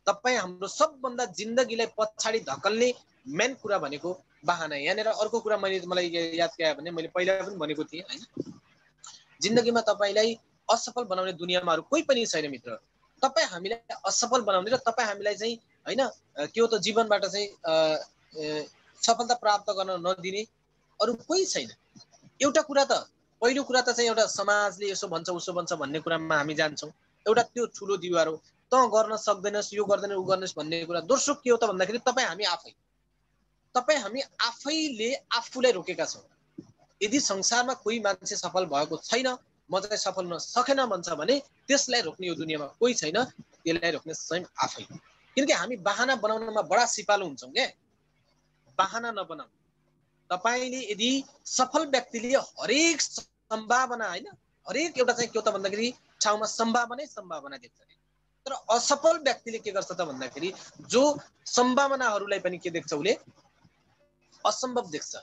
तपाई हाम्रो सबभन्दा जिन्दगीलाई पछाडी धकल्ने मेन कुरा भनेको बहाना। यहाँनिर अर्को कुरा मलाई याद के आयो भने मैले पहिला पनि भनेको थिएँ हैन। जिन्दगीमा तपाईलाई असफल बनाउने दुनियाँमा अरु कोही पनि छैन मित्र। तपाई हामीलाई असफल बनाउने र तपाई हामीलाई चाहिँ हैन के हो त जीवनबाट चाहिँ सफलता प्राप्त गर्न नदिने अरु कोही छैन। एउटा कुरा त पहिलो कुरा त चाहिँ एउटा समाजले यसो भन्छ उसो भन्छ भन्ने कुरामा हामी जान्छौं। एउटा त्यो ठुलो दिवार हो। त गर्न सक्दैनस्, यो गर्दैन, उ गर्नुस् भन्ने कुरा। दोस्रो के हो त भन्दाखेरि तपाई हामी आफैले आफूलाई रोकेका छौं। यदि संसारमा कोही मान्छे सफल भएको छैन, म चाहिँ सफल हुन सकेन भन्छ भने त्यसलाई रोक्ने यो दुनियाँमा कोही छैन। त्यसलाई रोक्ने स्वयं आफै। किनकि हामी बहाना बनाउनमा बडा सिपालु हुन्छौं के। बहाना नबनाऊ। तपाईले यदि सफल व्यक्तिले हरेक सम्भावना हैन हरेक एउटा चाहिँ के हो त भन्दाखेरि ठाउँमा सम्भावना देख्छ। तर असफल व्यक्तिले के गर्छ त भन्दाखेरि जो सम्भावनाहरूलाई पनि के देख्छ उले असम्भव देख्छ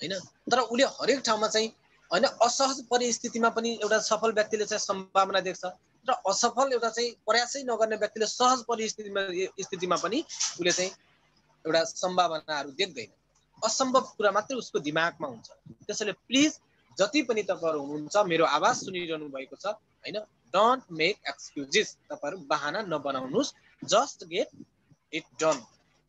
हैन। तर उले हरेक ठाउँमा चाहिँ हैन असहज परिस्थितिमा पनि एउटा सफल व्यक्तिले चाहिँ सम्भावना देख्छ र असफल एउटा चाहिँ प्रयासै नगर्ने व्यक्तिले सहज परिस्थितिमा पनि उले चाहिँ एउटा सम्भावनाहरू देख्दैन। असम्भव कुरा मात्रै उसको दिमागमा हुन्छ। त्यसैले प्लिज जति पनि तपाईहरु हुनुहुन्छ मेरो आवाज सुनिरहनु भएको छ हैन डोन्ट मेक एक्सक्युजेस। तपाईहरु बहाना नबनाउनुस्। Just get it done.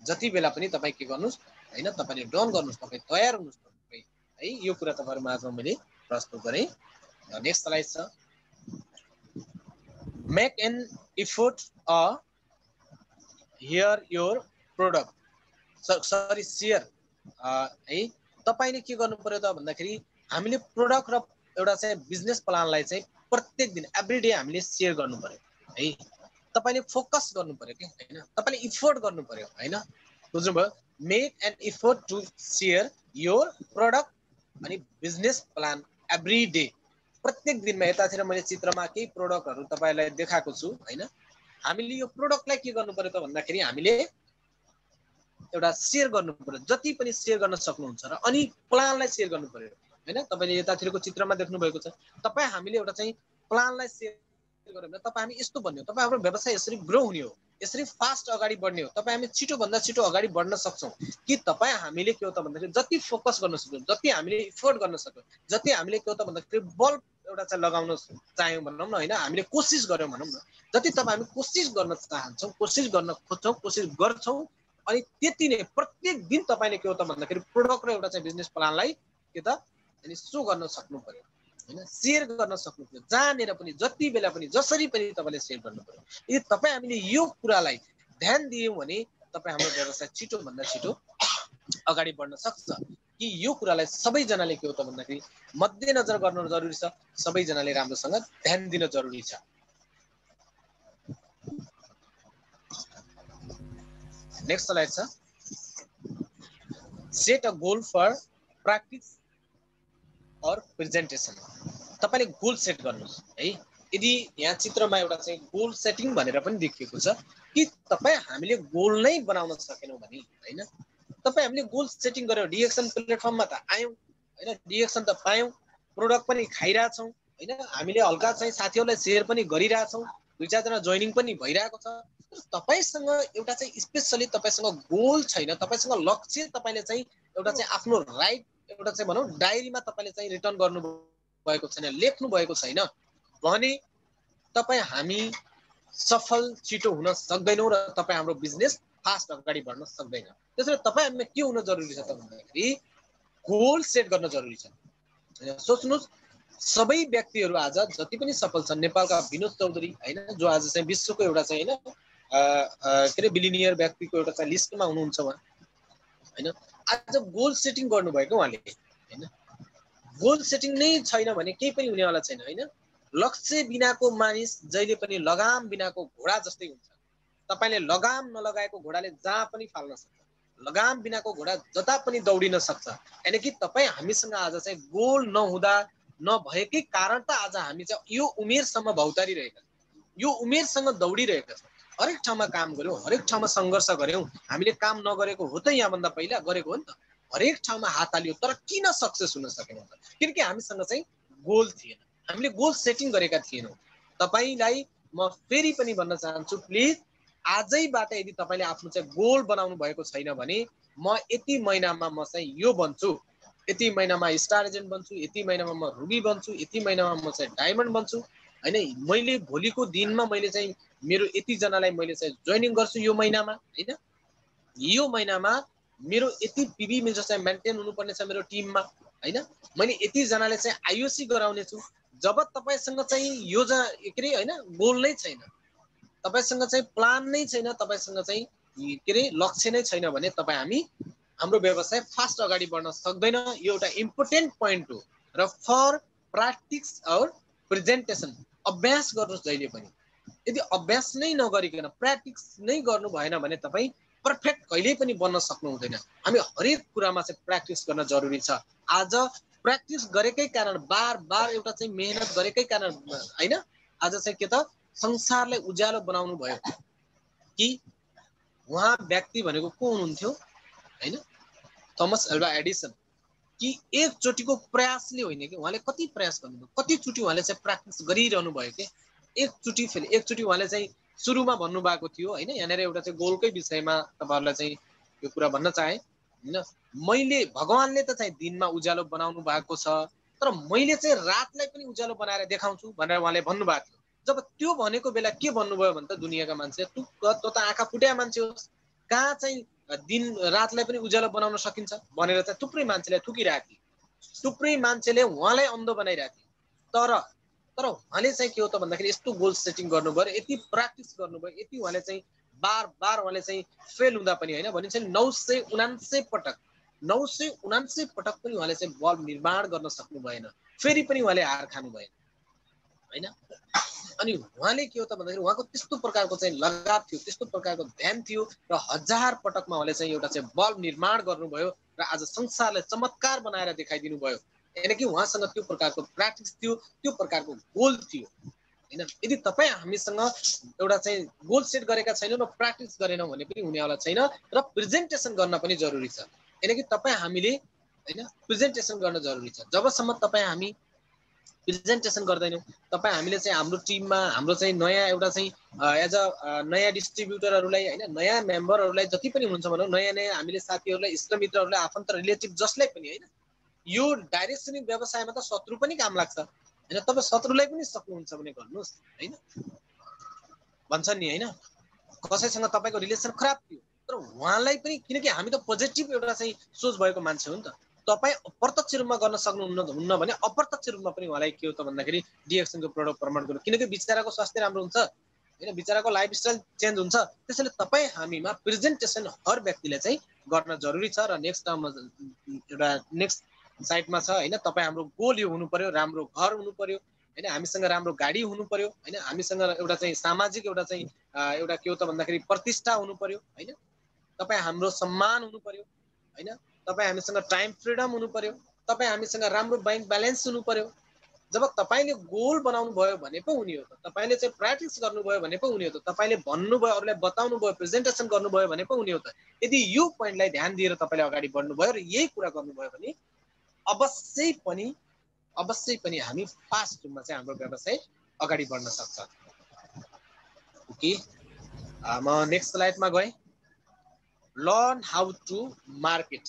जति बेला पनि तपाई के गर्नुस् हैन तपाईले डन गर्नुस्। तपाई तयार हुनुस् तपाई है। यो कुरा तपाईहरु माझमा मैले प्रस्तुत गरे। नेक्स्ट स्लाइड छ make an effort here your product sorry share है। तपाईले के गर्नु पर्यो त भन्दाखेरि हामीले प्रोडक्ट र एउटा चाहिँ बिजनेस प्लानलाई चाहिँ प्रत्येक दिन एभ्री डे हामीले शेयर गर्नु पर्यो है। तपाईले फोकस गर्नु पर्यो के हैन। तपाईले इफोर्ट गर्नु पर्यो हैन। बुझ्नुभयो। Make an effort to share your product अनि बिजनेस प्लान एभ्री डे। प्रत्येक दिनमा यतातिर मैले चित्रमा केही प्रोडक्टहरु तपाईलाई देखाएको छु हैन। हामीले यो प्रोडक्टलाई के गर्नु पर्यो त भन्दाखेरि हामीले एउटा शेयर गर्नु पर्यो, जति पनि शेयर गर्न सक्नुहुन्छ र अनि प्लानलाई शेयर गर्नु पर्यो हैन। तपाईले यतातिरको चित्रमा देख्नु भएको छ। तपाई हामीले एउटा चाहिँ प्लानलाई शेयर गर्यो भने तपाई हामी यस्तो भन्ने हो, तपाई हाम्रो व्यवसाय यसरी ग्रो हुने हो, यसरी फास्ट अगाडि बढ्ने हो, तपाई हामी छिटो भन्दा छिटो अगाडि बढ्न सक्छौं कि तपाई हामीले के हो त भन्दाखेरि जति फोकस गर्न सक्छौं, जति हामीले इफोर्ट गर्न सक्छौं, जति हामीले के हो त भन्दाखेरि बल एउटा चाहिँ लगाउन चाह्यौं भनौं न हैन, हामीले कोशिश गर्यौं भनौं न, जति तपाई हामी कोशिश गर्न चाहन्छौं, कोशिश गर्न खोज्छौं, कोशिश गर्छौं, अनि त्यति नै प्रत्येक दिन तपाईले के हो त भन्दाखेरि प्रोडक्ट र एउटा चाहिँ बिजनेस प्लानलाई के त अनि सो गर्न सक्नु पर्यो हैन, शेयर गर्न सक्नु पर्यो, जानेर पनि जति बेला पनि जसरी पनि तपाईले शेयर गर्नु पर्यो। यदि तपाई हामीले यो कुरालाई ध्यान दियौं भने तपाई हाम्रो व्यवसाय छिटो भन्दा छिटो अगाडि बढ्न सक्छ कि यो कुरालाई सबैजनाले के हो त भन्दाखेरि मध्यनजर गर्नु जरुरी छ, सबैजनाले राम्रोसँग ध्यान दिन जरुरी छ। नेक्स्ट स्लाइड छ, set a goal for practice और प्रेजेन्टेसन। तपाईले गोल सेट गर्नुस् है। यदि यहाँ चित्रमा एउटा चाहिँ गोल सेटिङ भनेर पनि देखिएको छ कि तपाई हामीले गोल नै बनाउन सकेनौं भने हैन, तपाई हामीले गोल सेटिङ गर्यो, डिएक्सन प्लेटफर्ममा त आयौं हैन, डिएक्सन त पायौं, प्रोडक्ट पनि खाइरा छौं हैन, हामीले हल्का चाहिँ साथीहरुलाई शेयर पनि गरिरा छौं, दुई चार जना जोइनिङ पनि भइराको छ। तपाईसँग एउटा चाहिँ स्पेशली तपाईसँग गोल छैन, तपाईसँग लक्ष्य तपाईले चाहिँ एउटा चाहिँ आफ्नो राइट एउटा चाहिँ भनौं डायरीमा तपाईले चाहिँ रिटर्न गर्नु भएको छैन, लेख्नु भएको छैन भने तपाई हामी सफल छिटो हुन सक्दैनौं र तपाई हाम्रो बिजनेस फास्ट अगाडि बढ्न सक्दैन। त्यसैले तपाई हामीमा के हुन जरुरी छ त भन्दाखेरि गोल सेट गर्न जरुरी छ। सोच्नुस् सबै व्यक्तिहरु आज जति पनि सफल छन्, नेपालका विनोद चौधरी हैन, जो आज चाहिँ विश्वको एउटा चाहिँ हैन के रे बिलिनियर व्यक्तिको एउटा चाहिँ लिस्टमा हुनुहुन्छ उहाँ हैन। आज गोल सेटिङ गर्नु भएको उहाँले हैन, गोल सेटिङ नै छैन भने केही पनि हुनेवाला छैन हैन। लक्ष्य बिनाको मानिस जहिले पनि लगाम बिनाको घोडा जस्तै हुन्छ। तपाईले लगाम नलगाएको घोडाले जहाँ पनि फाल्न सक्छ, लगाम बिनाको घोडा जता पनि दौडिन सक्छ। यानी कि तपाई हामीसँग आज चाहिँ गोल नहुँदा नभएकै कारण त आज हामी चाहिँ यो उमेरसम्म भौतारिरहेका छौं, यो उमेरसँग दौडिरहेका छौं, हरेक ठाउँमा काम गर्यौं, हरेक ठाउँमा संघर्ष गर्यौं। हामीले काम नगरेको हो त यहाँ भन्दा पहिला गरेको हो नि त, हरेक ठाउँमा हात हाल्यो तर किन सक्सेस हुन सकेनौं त? किनकि हामीसँग चाहिँ गोल थिएन, हामीले गोल सेटिङ गरेका थिएनौं। तपाईलाई म फेरि पनि भन्न चाहन्छु, प्लिज आजैबाट यदि तपाईले आफ्नो चाहिँ गोल बनाउनु भएको छैन भने म यति महिनामा म चाहिँ यो बन्छु, यति महिनामा स्टार एजेन्ट बन्छु, यति महिनामा म रुबी बन्छु, यति महिनामा म चाहिँ डायमन्ड बन्छु हैन, मैले भोलिको दिनमा मैले चाहिँ मेरो यति जनालाई मैले चाहिँ जोइनिङ गर्छु यो महिनामा हैन, यो महिनामा मेरो यति पीबी मेरो चाहिँ मेन्टेन हुनुपर्ने छ मेरो टिममा हैन, मैले यति जनाले चाहिँ आईओसी गराउने छु। जब तपाईसँग चाहिँ योजना के रे हैन गोल नै छैन, तपाईसँग चाहिँ प्लान नै छैन, तपाईसँग चाहिँ के रे लक्ष्य नै छैन भने तपाई हामी हाम्रो व्यवसाय फास्ट अगाडि बढ्न सक्दैन। यो एउटा इम्पोर्टेन्ट पोइन्ट हो। र फर प्र्याक्टिस और प्रेजेन्टेसन अभ्यास गर्नुस् जहिले पनि। यदि अभ्यास नै नगरिकन प्र्याक्टिस नै गर्नु भएन भने तपाई परफेक्ट कहिल्यै पनि बन्न सक्नु हुँदैन। हामी हरेक कुरामा चाहिँ प्र्याक्टिस गर्न जरुरी छ। आज प्र्याक्टिस गरेकै कारण बार बार एउटा चाहिँ मेहनत गरेकै कारण हैन आज चाहिँ के त संसारलाई उज्यालो बनाउनु भयो कि उहाँ व्यक्ति भनेको को हुनुहुन्थ्यो हैन, थोमस एल्वा एडिसन। कि एकचोटीको प्रयासले होइन कि उहाँले कति प्रयास गर्नुभयो, कतिचोटी उहाँले चाहिँ प्र्याक्टिस गरिरहनु भयो कि एकचोटी फेरि एकचोटी उहाँले चाहिँ सुरुमा भन्नुभएको थियो हैन। यहाँनिर एउटा चाहिँ गोलकै विषयमा तपाईहरुलाई चाहिँ यो कुरा भन्न चाहे हैन, मैले भगवानले त चाहिँ दिनमा उज्यालो बनाउनु भएको छ तर मैले चाहिँ रातलाई पनि उज्यालो बनाएर देखाउँछु भनेर उहाँले भन्नुभएको थियो। जब त्यो भनेको बेला के भन्नुभयो भने त दुनियाँका मान्छे त आँखा फुट्या मान्छे होस्, कहाँ चाहिँ दिन रातलाई पनि उज्यालो बनाउन सकिन्छ भनेर चाहिँ थुप्रै मान्छेले ठुकिरहेको थियो, थुप्रै मान्छेले उहाँलाई अन्धो बनाइरहेको थियो। तर उहाँले चाहिँ के हो त भन्दाखेरि यस्तो गोल सेटिङ गर्नुभयो, यति प्र्याक्टिस गर्नुभयो, यति उहाँले चाहिँ बार बार उहाँले चाहिँ फेल हुँदा पनि हैन भनिन्छ नि 979 पटक 979 पटक पनि उहाँले चाहिँ बल्ब निर्माण गर्न सक्नु भएन, फेरि पनि उहाँले हार खानु भएन हैन। अनि उहाँले के हो त भन्दाखेरि उहाँको त्यस्तो प्रकारको चाहिँ लगाव थियो, त्यस्तो प्रकारको ध्यान थियो र हजार पटकमा उहाँले चाहिँ एउटा चाहिँ बल्ब निर्माण गर्नुभयो र आज संसारलाई चमत्कार बनाएर देखाइदिनु भयो। यानी कि उहाँसँग त्यो प्रकारको प्र्याक्टिस थियो, त्यो प्रकारको गोल थियो हैन। यदि तपाई हामीसँग एउटा चाहिँ गोल सेट गरेका छैनौं र प्र्याक्टिस गरेनौं भने पनि हुनेवाला छैन र प्रेजेन्टेसन गर्न पनि जरुरी छ। यानी कि तपाई हामीले हैन प्रेजेन्टेसन गर्न जरुरी छ। जबसम्म तपाई हामी प्रेजेन्टेसन गर्दैनौं, तपाई हामीले चाहिँ हाम्रो टिममा हाम्रो चाहिँ नयाँ एउटा चाहिँ एज अ नयाँ डिस्ट्रिब्युटरहरुलाई हैन नयाँ मेम्बरहरुलाई जति पनि हुन्छ भनौं, नयाँ हामीले साथीहरुलाई, इष्टमित्रहरुलाई, आफन्त रिलेटिभ जसलाई पनि हैन, यो डाइरेक्सनली व्यवसायमा त शत्रु पनि काम लाग्छ हैन। तपाई शत्रुलाई पनि सक्नुहुन्छ भने गर्नुस् हैन, भन्छन् नि हैन। कसैसँग तपाईको रिलेसन खराब थियो तर उहाँलाई पनि, किनकि हामी त पोजिटिभ एउटा चाहिँ सोच भएको मान्छे हो नि त, तपाई अप्रत्यक्ष रूपमा गर्न सक्नुहुन्न भने अप्रत्यक्ष रूपमा पनि उहाँलाई के हो त भन्दाखेरि डिएक्सन को प्रोडक्ट प्रमोट गर्नु, किनकि बिचाराको स्वास्थ्य राम्रो हुन्छ हैन, बिचाराको लाइफस्टाइल चेन्ज हुन्छ। त्यसैले तपाई हामीमा प्रेजेन्टेसन हर व्यक्तिले चाहिँ गर्न जरुरी छ। र नेक्स्ट एउटा नेक्स्ट साइडमा छ हैन, तपाई हाम्रो गोल यो हुनु पर्यो, राम्रो घर हुनु पर्यो हैन, हामीसँग राम्रो गाडी हुनु पर्यो हैन, हामीसँग एउटा चाहिँ सामाजिक एउटा चाहिँ एउटा के हो त भन्दाखेरि प्रतिष्ठा हुनु पर्यो हैन, तपाई हाम्रो सम्मान हुनु पर्यो हैन, तपाई हामीसँग टाइम फ्रिडम हुनु पर्यो, तपाई हामीसँग राम्रो बैंक ब्यालेन्स हुनु पर्यो। जब तपाईले गोल बनाउनु भयो भने पो हुने हो त, तपाईले चाहिँ प्र्याक्टिस गर्नुभयो भने पो हुने हो त, तपाईले भन्नुभयो, अरूलाई बताउनु भयो, प्रेजेन्टेसन गर्नुभयो भने पो हुने हो त। यदि यो पोइन्टलाई ध्यान दिएर तपाईले अगाडि बढ्नुभयो र यही कुरा गर्नुभयो भने अवश्य पनि हामी फास्ट रूपमा चाहिँ हाम्रो व्यवसाय अगाडि बढ्न सक्छ। ओके, म नेक्स्ट स्लाइडमा गए। Learn how to market.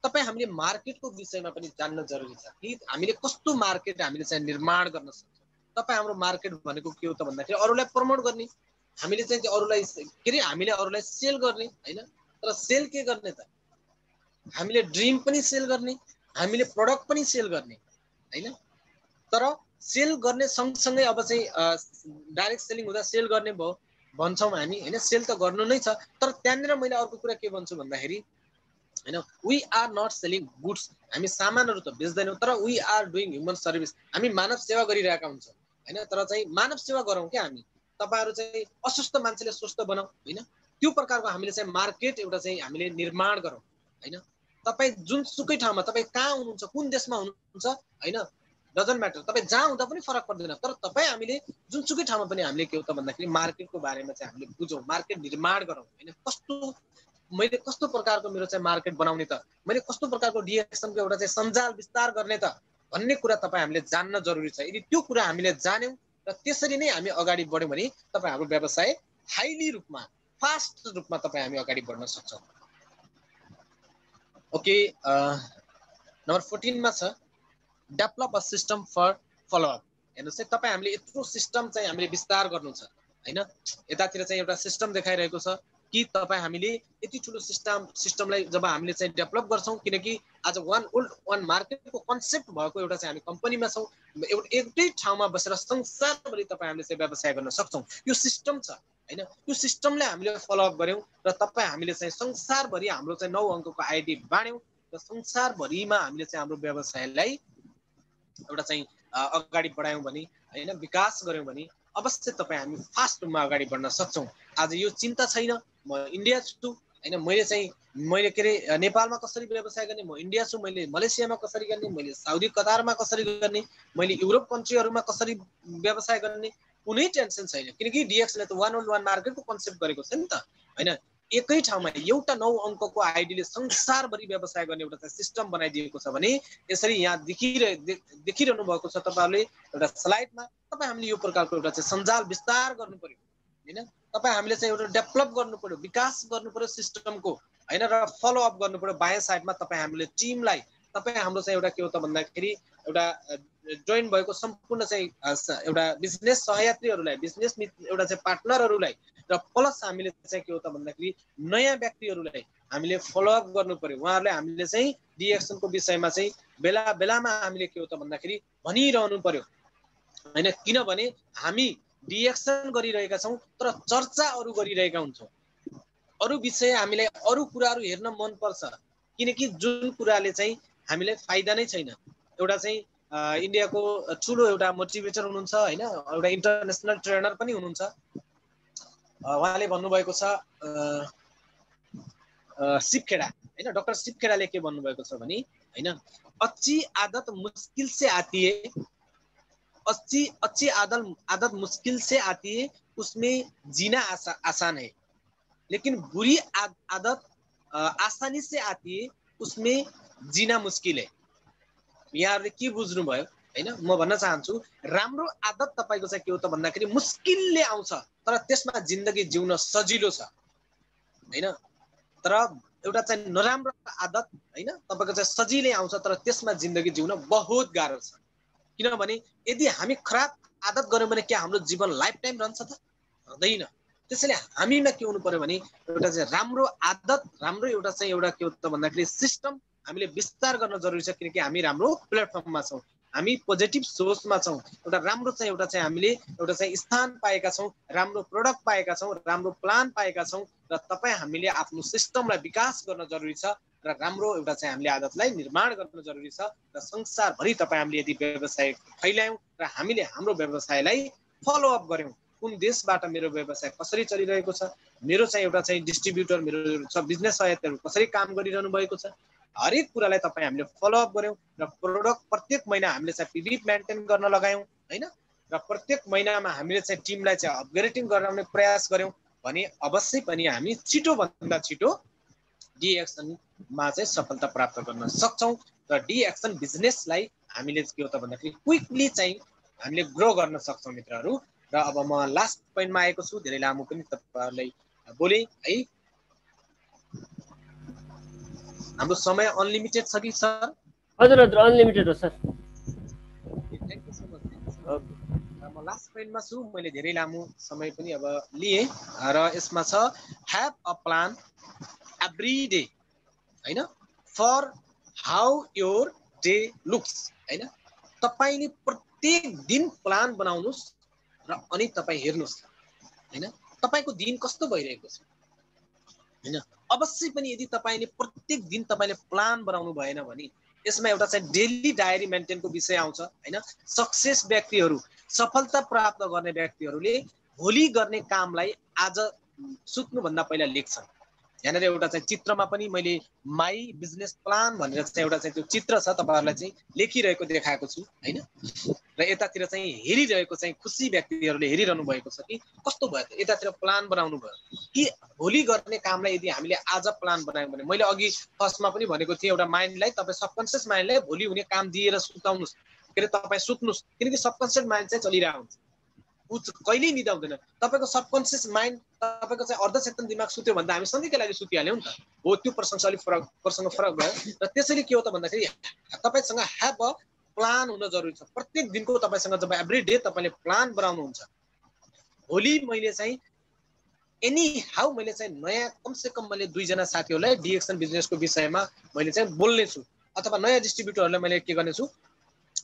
तपाई हामीले मार्केटको विषयमा पनि जान्न जरुरी छ कि हामीले कस्तो मार्केट हामीले चाहिँ निर्माण गर्न सक्छौं। तपाई हाम्रो मार्केट भनेको के हो त भन्दाखेरि अरूलाई प्रमोट गर्ने, हामीले चाहिँ अरूलाई के रे हामीले अरूलाई सेल गर्ने हैन। तर सेल के गर्ने त, हामीले ड्रिम पनि सेल गर्ने, हामीले प्रोडक्ट पनि सेल गर्ने हैन। तर सेल गर्ने सँगसँगै अब चाहिँ डाइरेक्ट सेलिङ हुँदा सेल गर्ने भयो भन्छौं हामी हैन, सेल त गर्नु नै छ। तर त्यहाँनिर मैले अर्को कुरा के भन्छु भन्दाखेरि हैन, we are not selling goods, हामी सामानहरु त बेच्दैनौं, तर we are doing human service, हामी मानव सेवा गरिरहेका हुन्छौं हैन। तर चाहिँ मानव सेवा गरौँ के हामी, तपाईहरु चाहिँ अस्वस्थ मान्छेले स्वस्थ बनाऊ हैन, त्यो प्रकारको हामीले चाहिँ मार्केट एउटा चाहिँ हामीले निर्माण गरौँ हैन। तपाई जुनसुकै ठाउँमा, तपाई कहाँ हुनुहुन्छ, कुन देशमा हुनुहुन्छ हैन, डजन्ट म्याटर, तपाई जहाँ हुँदा पनि फरक पर्दैन। तर तपाई हामीले जुनसुकै ठाउँमा पनि हामीले के हो त भन्दाखेरि मार्केटको बारेमा चाहिँ हामीले बुझौँ, मार्केट निर्माण गरौँ हैन। मैले कस्तो प्रकारको मेरो चाहिँ मार्केट बनाउने त, मैले कस्तो प्रकारको डिएक्सनको एउटा चाहिँ सञ्जाल विस्तार गर्ने त भन्ने कुरा तपाई हामीले जान्न जरुरी छ। यदि त्यो कुरा हामीले जान्यौं र त्यसरी नै हामी अगाडि बढ्यौं भने तपाई हाम्रो व्यवसाय हाइली रूपमा, फास्ट रूपमा तपाई हामी अगाडि बढ्न सक्छौं। ओके, नम्बर 14 मा छ develop a system for follow up. हेर्नुस् है, तपाई हामीले यत्रो सिस्टम चाहिँ हामीले विस्तार गर्नु छ हैन। यतातिर चाहिँ एउटा सिस्टम देखाइरहेको छ कि तपाई हामीले यति ठुलो सिस्टमलाई जब हामीले चाहिँ डेभलप गर्छौं, किनकि आज वान मार्केटको कन्सेप्ट भएको एउटा चाहिँ हामी कम्पनीमा छौं, एउटै ठाउँमा बसेर संसारभरि तपाई हामीले चाहिँ व्यवसाय गर्न सक्छौं। यो सिस्टम छ हैन, यो सिस्टमलाई हामीले फलोअप गर्यौं र तपाई हामीले चाहिँ संसारभरि हाम्रो चाहिँ 9 अंकको आईडी बाड्यौं र संसारभरिमा हामीले चाहिँ हाम्रो व्यवसायलाई एउटा चाहिँ अगाडि बढायौं भने हैन, विकास गर्यौं भने अवश्य तपाई हामी फास्ट रूपमा अगाडि बढ्न सक्छौं। आज यो चिन्ता छैन, म इन्डिया छु हैन, मैले के रे नेपालमा कसरी व्यवसाय गर्ने, म इन्डिया छु, मैले मलेसियामा कसरी गर्ने, मैले साउदी कतारमा कसरी गर्ने, मैले युरोप कन्ट्रीहरुमा कसरी व्यवसाय गर्ने, कुनै टेन्सन छैन। किनकि डिएक्सले त वान अन वान मार्केटको कन्सेप्ट गरेको छ नि त हैन। एकै ठाउँमा एउटा 9 अंकको आईडीले संसारभरि व्यवसाय गर्ने एउटा सिस्टम बनाइदिएको छ भने यसरी यहाँ देखिरहनु भएको छ तपाईहरुले एउटा स्लाइडमा। तपाई हामीले यो प्रकारको एउटा चाहिँ सञ्जाल विस्तार गर्नु पर्यो हैन। तपाई हामीले चाहिँ एउटा डेभलप गर्नु पर्यो, विकास गर्नु पर्यो सिस्टमको हैन, र फलो अप गर्नु पर्यो। बायाँ साइडमा तपाई हामीले टिमलाई, तपाई हाम्रो चाहिँ एउटा के हो त भन्दाखेरि एउटा जोइन भएको सम्पूर्ण चाहिँ एउटा बिजनेस सहयात्रीहरुलाई, बिजनेस एउटा चाहिँ पार्टनरहरुलाई र प्लस हामीले चाहिँ के हो त भन्दाखेरि नयाँ व्यक्तिहरुलाई हामीले फलोअप गर्नु पर्यो। उहाँहरुले हामीले चाहिँ डिएक्सनको विषयमा चाहिँ बेला बेलामा हामीले के हो त भन्दाखेरि भनिरहनु पर्यो हैन। किनभने हामी डिएक्सन गरिरहेका छौं तर चर्चा अरु गरिरहेका हुन्छौं, अरु विषय हामीलाई अरु कुराहरु हेर्न मन पर्छ, किनकि जुन कुराले चाहिँ हामीलाई फाइदा नै छैन। एउटा चाहिँ इन्डियाको ठुलो एउटा मोटिभेटर हुनुहुन्छ हैन, एउटा इन्टरनेशनल ट्रेनर पनि हुनुहुन्छ, उहाँले भन्नुभएको छ शिव खेडा हैन, डाक्टर शिव खेडाले के भन्नुभएको छ भने हैन, अच्छी आदत मुश्किल से आती है, अच्छी अच्छी आदत मुश्किल से आती है, उसमें जीना आसान है, लेकिन बुरी आदत आसानी से आती है, उसमें जीना मुश्किल है। यहाँहरूले के बुझ्नुभयो हैन? म भन्न चाहन्छु राम्रो आदत तपाईको चाहिँ के हो त भन्दाखेरि मुस्किलले आउँछ, तर त्यसमा जिन्दगी जिउन सजिलो छ हैन। तर एउटा चाहिँ नराम्रो आदत हैन तपाईको चाहिँ सजिलै आउँछ, तर त्यसमा जिन्दगी जिउन बहुत गाह्रो छ। किनभने यदि हामी खराब आदत गर्यौं भने के हाम्रो जीवन लाइफ टाइम रहन्छ त? रहँदैन। त्यसैले हामीमा के हुनु पर्यो भने एउटा चाहिँ राम्रो आदत, राम्रो एउटा चाहिँ एउटा के हो त भन्दाखेरि सिस्टम हामीले विस्तार गर्न जरुरी छ, किनकि हामी राम्रो प्लेटफर्ममा छौं, हामी पोजिटिभ सोचमा छौं, एउटा राम्रो चाहिँ एउटा चाहिँ हामीले एउटा चाहिँ स्थान पाएका छौं, राम्रो प्रोडक्ट पाएका छौं, राम्रो प्लान पाएका छौं, र तपाई हामीले आफ्नो सिस्टमलाई विकास गर्न जरुरी छ, र राम्रो एउटा चाहिँ हामीले आदतलाई निर्माण गर्न जरुरी छ, र संसारभरि तपाई हामीले यदि व्यवसाय फैल्यायौं र हामीले हाम्रो व्यवसायलाई फलो अप गर्यौं, कुन देशबाट मेरो व्यवसाय कसरी चलिरहेको छ, मेरो चाहिँ एउटा चाहिँ डिस्ट्रिब्युटर, मेरो बिजनेस सहायकहरु कसरी काम गरिरहनु भएको छ, हरेक कुरालाई तपाई हामीले फलो अप गर्यौं र प्रोडक्ट प्रत्येक महिना हामीले चाहिँ पिभी मेन्टेन गर्न लगायौं हैन, र प्रत्येक महिनामा हामीले चाहिँ टिमलाई चाहिँ अपग्रेडिङ गराउने प्रयास गर्यौं भने अवश्य पनि हामी छिटो भन्दा छिटो डी एक्सनमा चाहिँ सफलता प्राप्त गर्न सक्छौं, र डी एक्सन बिजनेसलाई हामीले के हो त भन्दाखेरि क्विकली चाहिँ हामीले ग्रो गर्न सक्छौं मित्रहरु। र अब म लास्ट पोइन्टमा आएको छु, धेरै लामो पनि तपाईहरुलाई बोले है। हाम्रो समय अनलिमिटेड छ कि सर? हजुर हजुर अनलिमिटेड हो sir. Thank you so much. म लास्ट पोइन्टमा छु, मैले धेरै लामो समय पनि अब लिए, र यसमा छ have a plan every day हैन, for how your day looks हैन। तपाईले प्रत्येक दिन प्लान बनाउनुस् र अनि तपाई हेर्नुस् हैन तपाईको दिन कस्तो भइरहेको छ हैन। अवश्य पनि यदि तपाईले प्रत्येक दिन तपाईले प्लान बनाउनु भएन भने यसमा एउटा चाहिँ डेली डायरी मेन्टेनको विषय आउँछ हैन। सक्सेस व्यक्तिहरु, सफलता प्राप्त गर्ने व्यक्तिहरुले भोलि गर्ने कामलाई आज सुत्नु भन्दा पहिला लेख्छन्। यहाँनिर एउटा चाहिँ चित्रमा पनि मैले माई बिजनेस प्लान भनेर चाहिँ एउटा चाहिँ त्यो चित्र छ, तपाईहरुलाई चाहिँ लेखिरहेको देखाएको छु हैन। र यतातिर चाहिँ हेरिरहेको चाहिँ खुशी व्यक्तिहरुले हेरिरहनु भएको छ कि कस्तो भयो त, यतातिर प्लान बनाउनु भयो कि भोलि गर्ने कामलाई यदि हामीले आज प्लान बनायौं भने, मैले अघि फर्स्टमा पनि भनेको थिएँ एउटा माइन्डलाई, तपाई सबकन्सियस माइन्डलाई भोलि हुने काम दिएर सुताउनुस्, के तपाई सुत्नुस्, किनकि सबकन्सियस माइन्ड चाहिँ चलिरहेको हुन्छ, उ कहिल्यै निदा हुँदैन। तपाईको सबकन्सियस माइन्ड, तपाईको चाहिँ अर्धचेतन दिमाग सुत्यो भन्दा हामी सधैँको लागि सुतिहाल्यौं नि त, हो त्यो प्रसंग फरक भयो। र त्यसैले के हो त भन्दाखेरि तपाईसँग ह्याभ अ प्लान हुन जरुरी छ। प्रत्येक दिनको तपाईसँग जब एभ्री डे तपाईले प्लान बनाउनुहुन्छ, भोलि मैले चाहिँ एनी हाउ मैले चाहिँ नयाँ कमसे कम मैले 2 जना साथीहरुलाई डिएक्सन बिजनेसको विषयमा मैले चाहिँ बोल्ने छु, अथवा नयाँ डिस्ट्रिब्युटरहरुलाई मैले के गर्ने छु,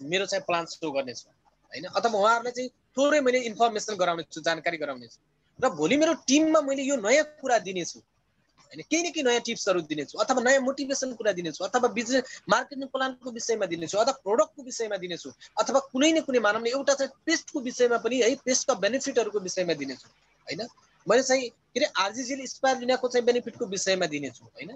मेरो चाहिँ प्लान सुरु गर्ने छु हैन, अथवा उहाँहरुलाई चाहिँ थोरै मैले इन्फर्मेसन गराउने छु, जानकारी गराउने छु, र भोलि मेरो टिममा मैले यो नयाँ कुरा दिने छु हैन, केही न केही नयाँ टिप्सहरु दिने छु, अथवा नयाँ मोटिभेसन कुरा दिने छु, अथवा बिजनेस मार्केटिङ प्लानको विषयमा दिने छु, अथवा प्रोडक्टको विषयमा दिने छु, अथवा कुनै न कुनै मानवले एउटा चाहिँ पेस्टको विषयमा पनि है, पेस्टका बेनिफिटहरुको विषयमा दिने छु हैन। मैले चाहिँ के रे आरजीजीएल स्पारुलिनाको चाहिँ बेनिफिटको विषयमा दिने छु हैन।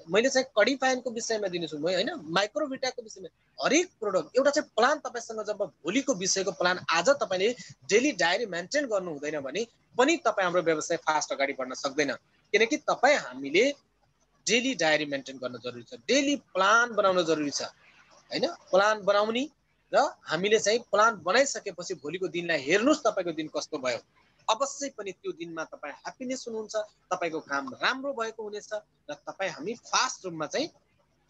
मैले चाहिँ कडी फाइनको विषयमा दिने छु हैन, माइक्रोभिटाको विषयमा, हरेक प्रोडक्ट एउटा चाहिँ प्लान तपाईसँग जब भोलिको विषयको प्लान आज तपाईले डेली डायरी मेन्टेन गर्नु हुँदैन भने पनि तपाई हाम्रो व्यवसाय फास्ट अगाडि बढ्न सक्दैन, किनकि तपाई हामीले डेली डायरी मेन्टेन गर्न जरुरी छ, डेली प्लान बनाउन जरुरी छ हैन। प्लान बनाउने र हामीले चाहिँ प्लान बनाइसकेपछि भोलिको दिनलाई हेर्नुस् तपाईको दिन कस्तो भयो, अवश्य पनि त्यो दिनमा तपाई ह्याप्पिनेस हुनुहुन्छ, तपाईको काम राम्रो भएको हुनेछ, र तपाई हामी फास्ट रूपमा चाहिँ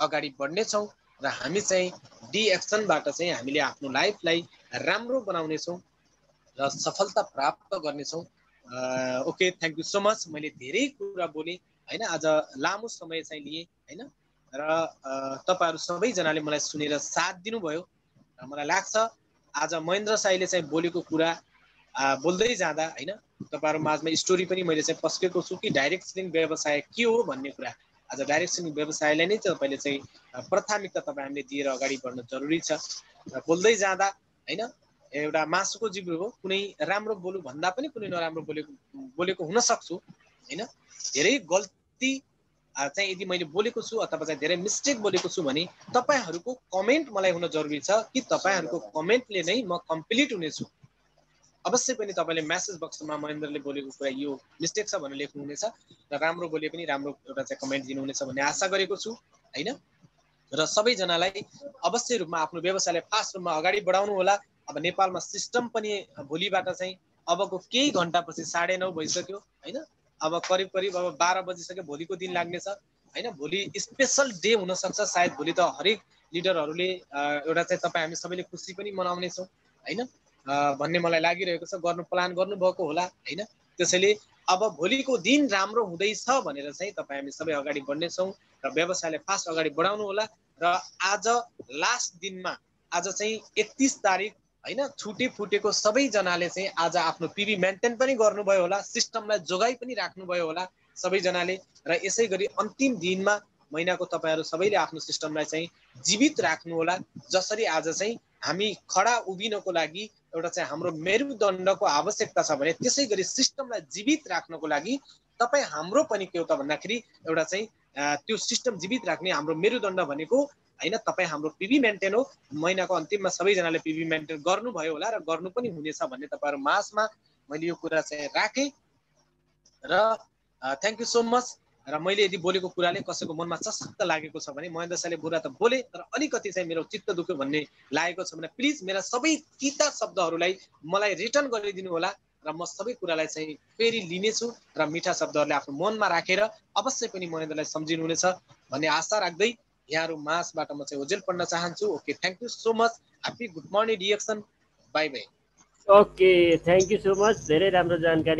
अगाडि बढ्ने छौं, र हामी चाहिँ डी एक्सनबाट चाहिँ हामीले आफ्नो लाइफलाई राम्रो बनाउने छौं र सफलता प्राप्त गर्ने छौं। Okay, thank you so much. मैले धेरै कुरा बोले हैन, आज लामो समय चाहिँ लिए हैन, र तपाईहरु सबैजनाले मलाई सुनेर साथ दिनुभयो। मलाई लाग्छ आज महेन्द्र साईले चाहिँ बोलेको कुरा बोल्दै जाँदा हैन, तपाईहरु माझमा स्टोरी पनि मैले चाहिँ पस्केको छु कि डाइरेक्ट सेलिङ व्यवसाय के हो भन्ने कुरा। आज डाइरेक्ट सेलिङ व्यवसायलाई नै तपाईले चाहिँ प्राथमिकता तपाई हामीले दिएर अगाडि बढ्न जरुरी छ। र बोल्दै जाँदा हैन, एउटा मासुको जीव हो, कुनै राम्रो बोलु भन्दा पनि कुनै नराम्रो बोलेको हुन सक्छु हैन। धेरै गल्ती चाहिँ यदि मैले बोलेको छु अथवा चाहिँ धेरै मिस्टेक बोलेको छु भने तपाईहरुको कमेन्ट मलाई हुन जरुरी छ कि तपाईहरुको कमेन्टले नै म कम्प्लिट हुनेछु। अवश्य पनि तपाईले मेसेज बक्समा महेन्द्रले बोलेको कुरा यो मिस्टेक छ भनेर लेख्नुहुनेछ र राम्रो बोले पनि राम्रो एउटा चाहिँ कमेन्ट दिनुहुनेछ भन्ने आशा गरेको छु हैन। र सबैजनालाई अवश्य रूपमा आफ्नो व्यवसायलाई फास्ट रूपमा अगाडि बढाउनु होला। अब नेपालमा सिस्टम पनि भोलिबाट चाहिँ अबको केही घण्टापछि 9:30 भइसक्यो हैन। अब करिब करिब अब 12 बजिसक्यो, भोलिको दिन लाग्नेछ हैन। भोलि स्पेशल डे हुन सक्छ, सायद भोलि त हरेक लिडरहरूले एउटा चाहिँ तपाई हामी सबैले खुसी पनि मनाउने छौं हैन भन्ने मलाई लागिरहेको छ। गर्नु प्लान गर्नुभएको होला हैन। त्यसैले अब भोलिको दिन राम्रो हुँदैछ भनेर चाहिँ तपाई हामी सबै अगाडि बढ्ने छौं र व्यवसायलाई फास्ट अगाडि बढाउनु होला। र आज लास्ट दिनमा आज चाहिँ 31 तारिक हैन, छुटे फुटेको सबैजनाले चाहिँ आज आफ्नो पीबी मेन्टेन पनि गर्नुभयो होला, सिस्टमलाई जोगाई पनि राख्नुभयो होला सबैजनाले। र यसै गरी अन्तिम दिनमा महिनाको तपाईहरु सबैले आफ्नो सिस्टमलाई चाहिँ जीवित राख्नु होला। जसरी आज चाहिँ हामी खडा उभिनको लागि एउटा चाहिँ हाम्रो मेरुदण्डको आवश्यकता छ भने त्यसै गरी सिस्टमलाई जीवित राख्नको लागि तपाई हाम्रो पनि के हो त भन्दाखेरि एउटा चाहिँ त्यो सिस्टम जीवित राख्ने हाम्रो मेरुदण्ड भनेको हैन तपाई हाम्रो पीबी मेन्टेन हो। महिनाको अन्तिममा सबैजनाले पीबी मेन्टेन गर्नुभयो होला र गर्नु पनि हुनेछ भन्ने तपाईहरु माझमा मैले यो कुरा चाहिँ राखे। र थ्यांक यू सो मच। र मैले यदि बोलेको कुराले कसैको मनमा चस्क लागेको छ भने महेन्द्र सरले बुरा त बोले तर अलिकति चाहिँ मेरो चित्त दुख्यो भन्ने लागेको छ भने प्लिज मेरा सबै तीता शब्दहरूलाई मलाई रिटर्न गरिदिनु होला र म सबै कुरालाई चाहिँ फेरि लिनेछु र मिठा शब्दहरूले आफ्नो मनमा राखेर अवश्य पनि महेन्द्रलाई सम्झिनु हुनेछ भन्ने आशा राख्दै यहाँहरु माझबाट म चाहिँ ओजेल पढ्न चाहन्छु। Okay, thank you so much. Happy good morning DXN. Bye bye. Okay, thank you so much. धेरै राम्रो जानकारी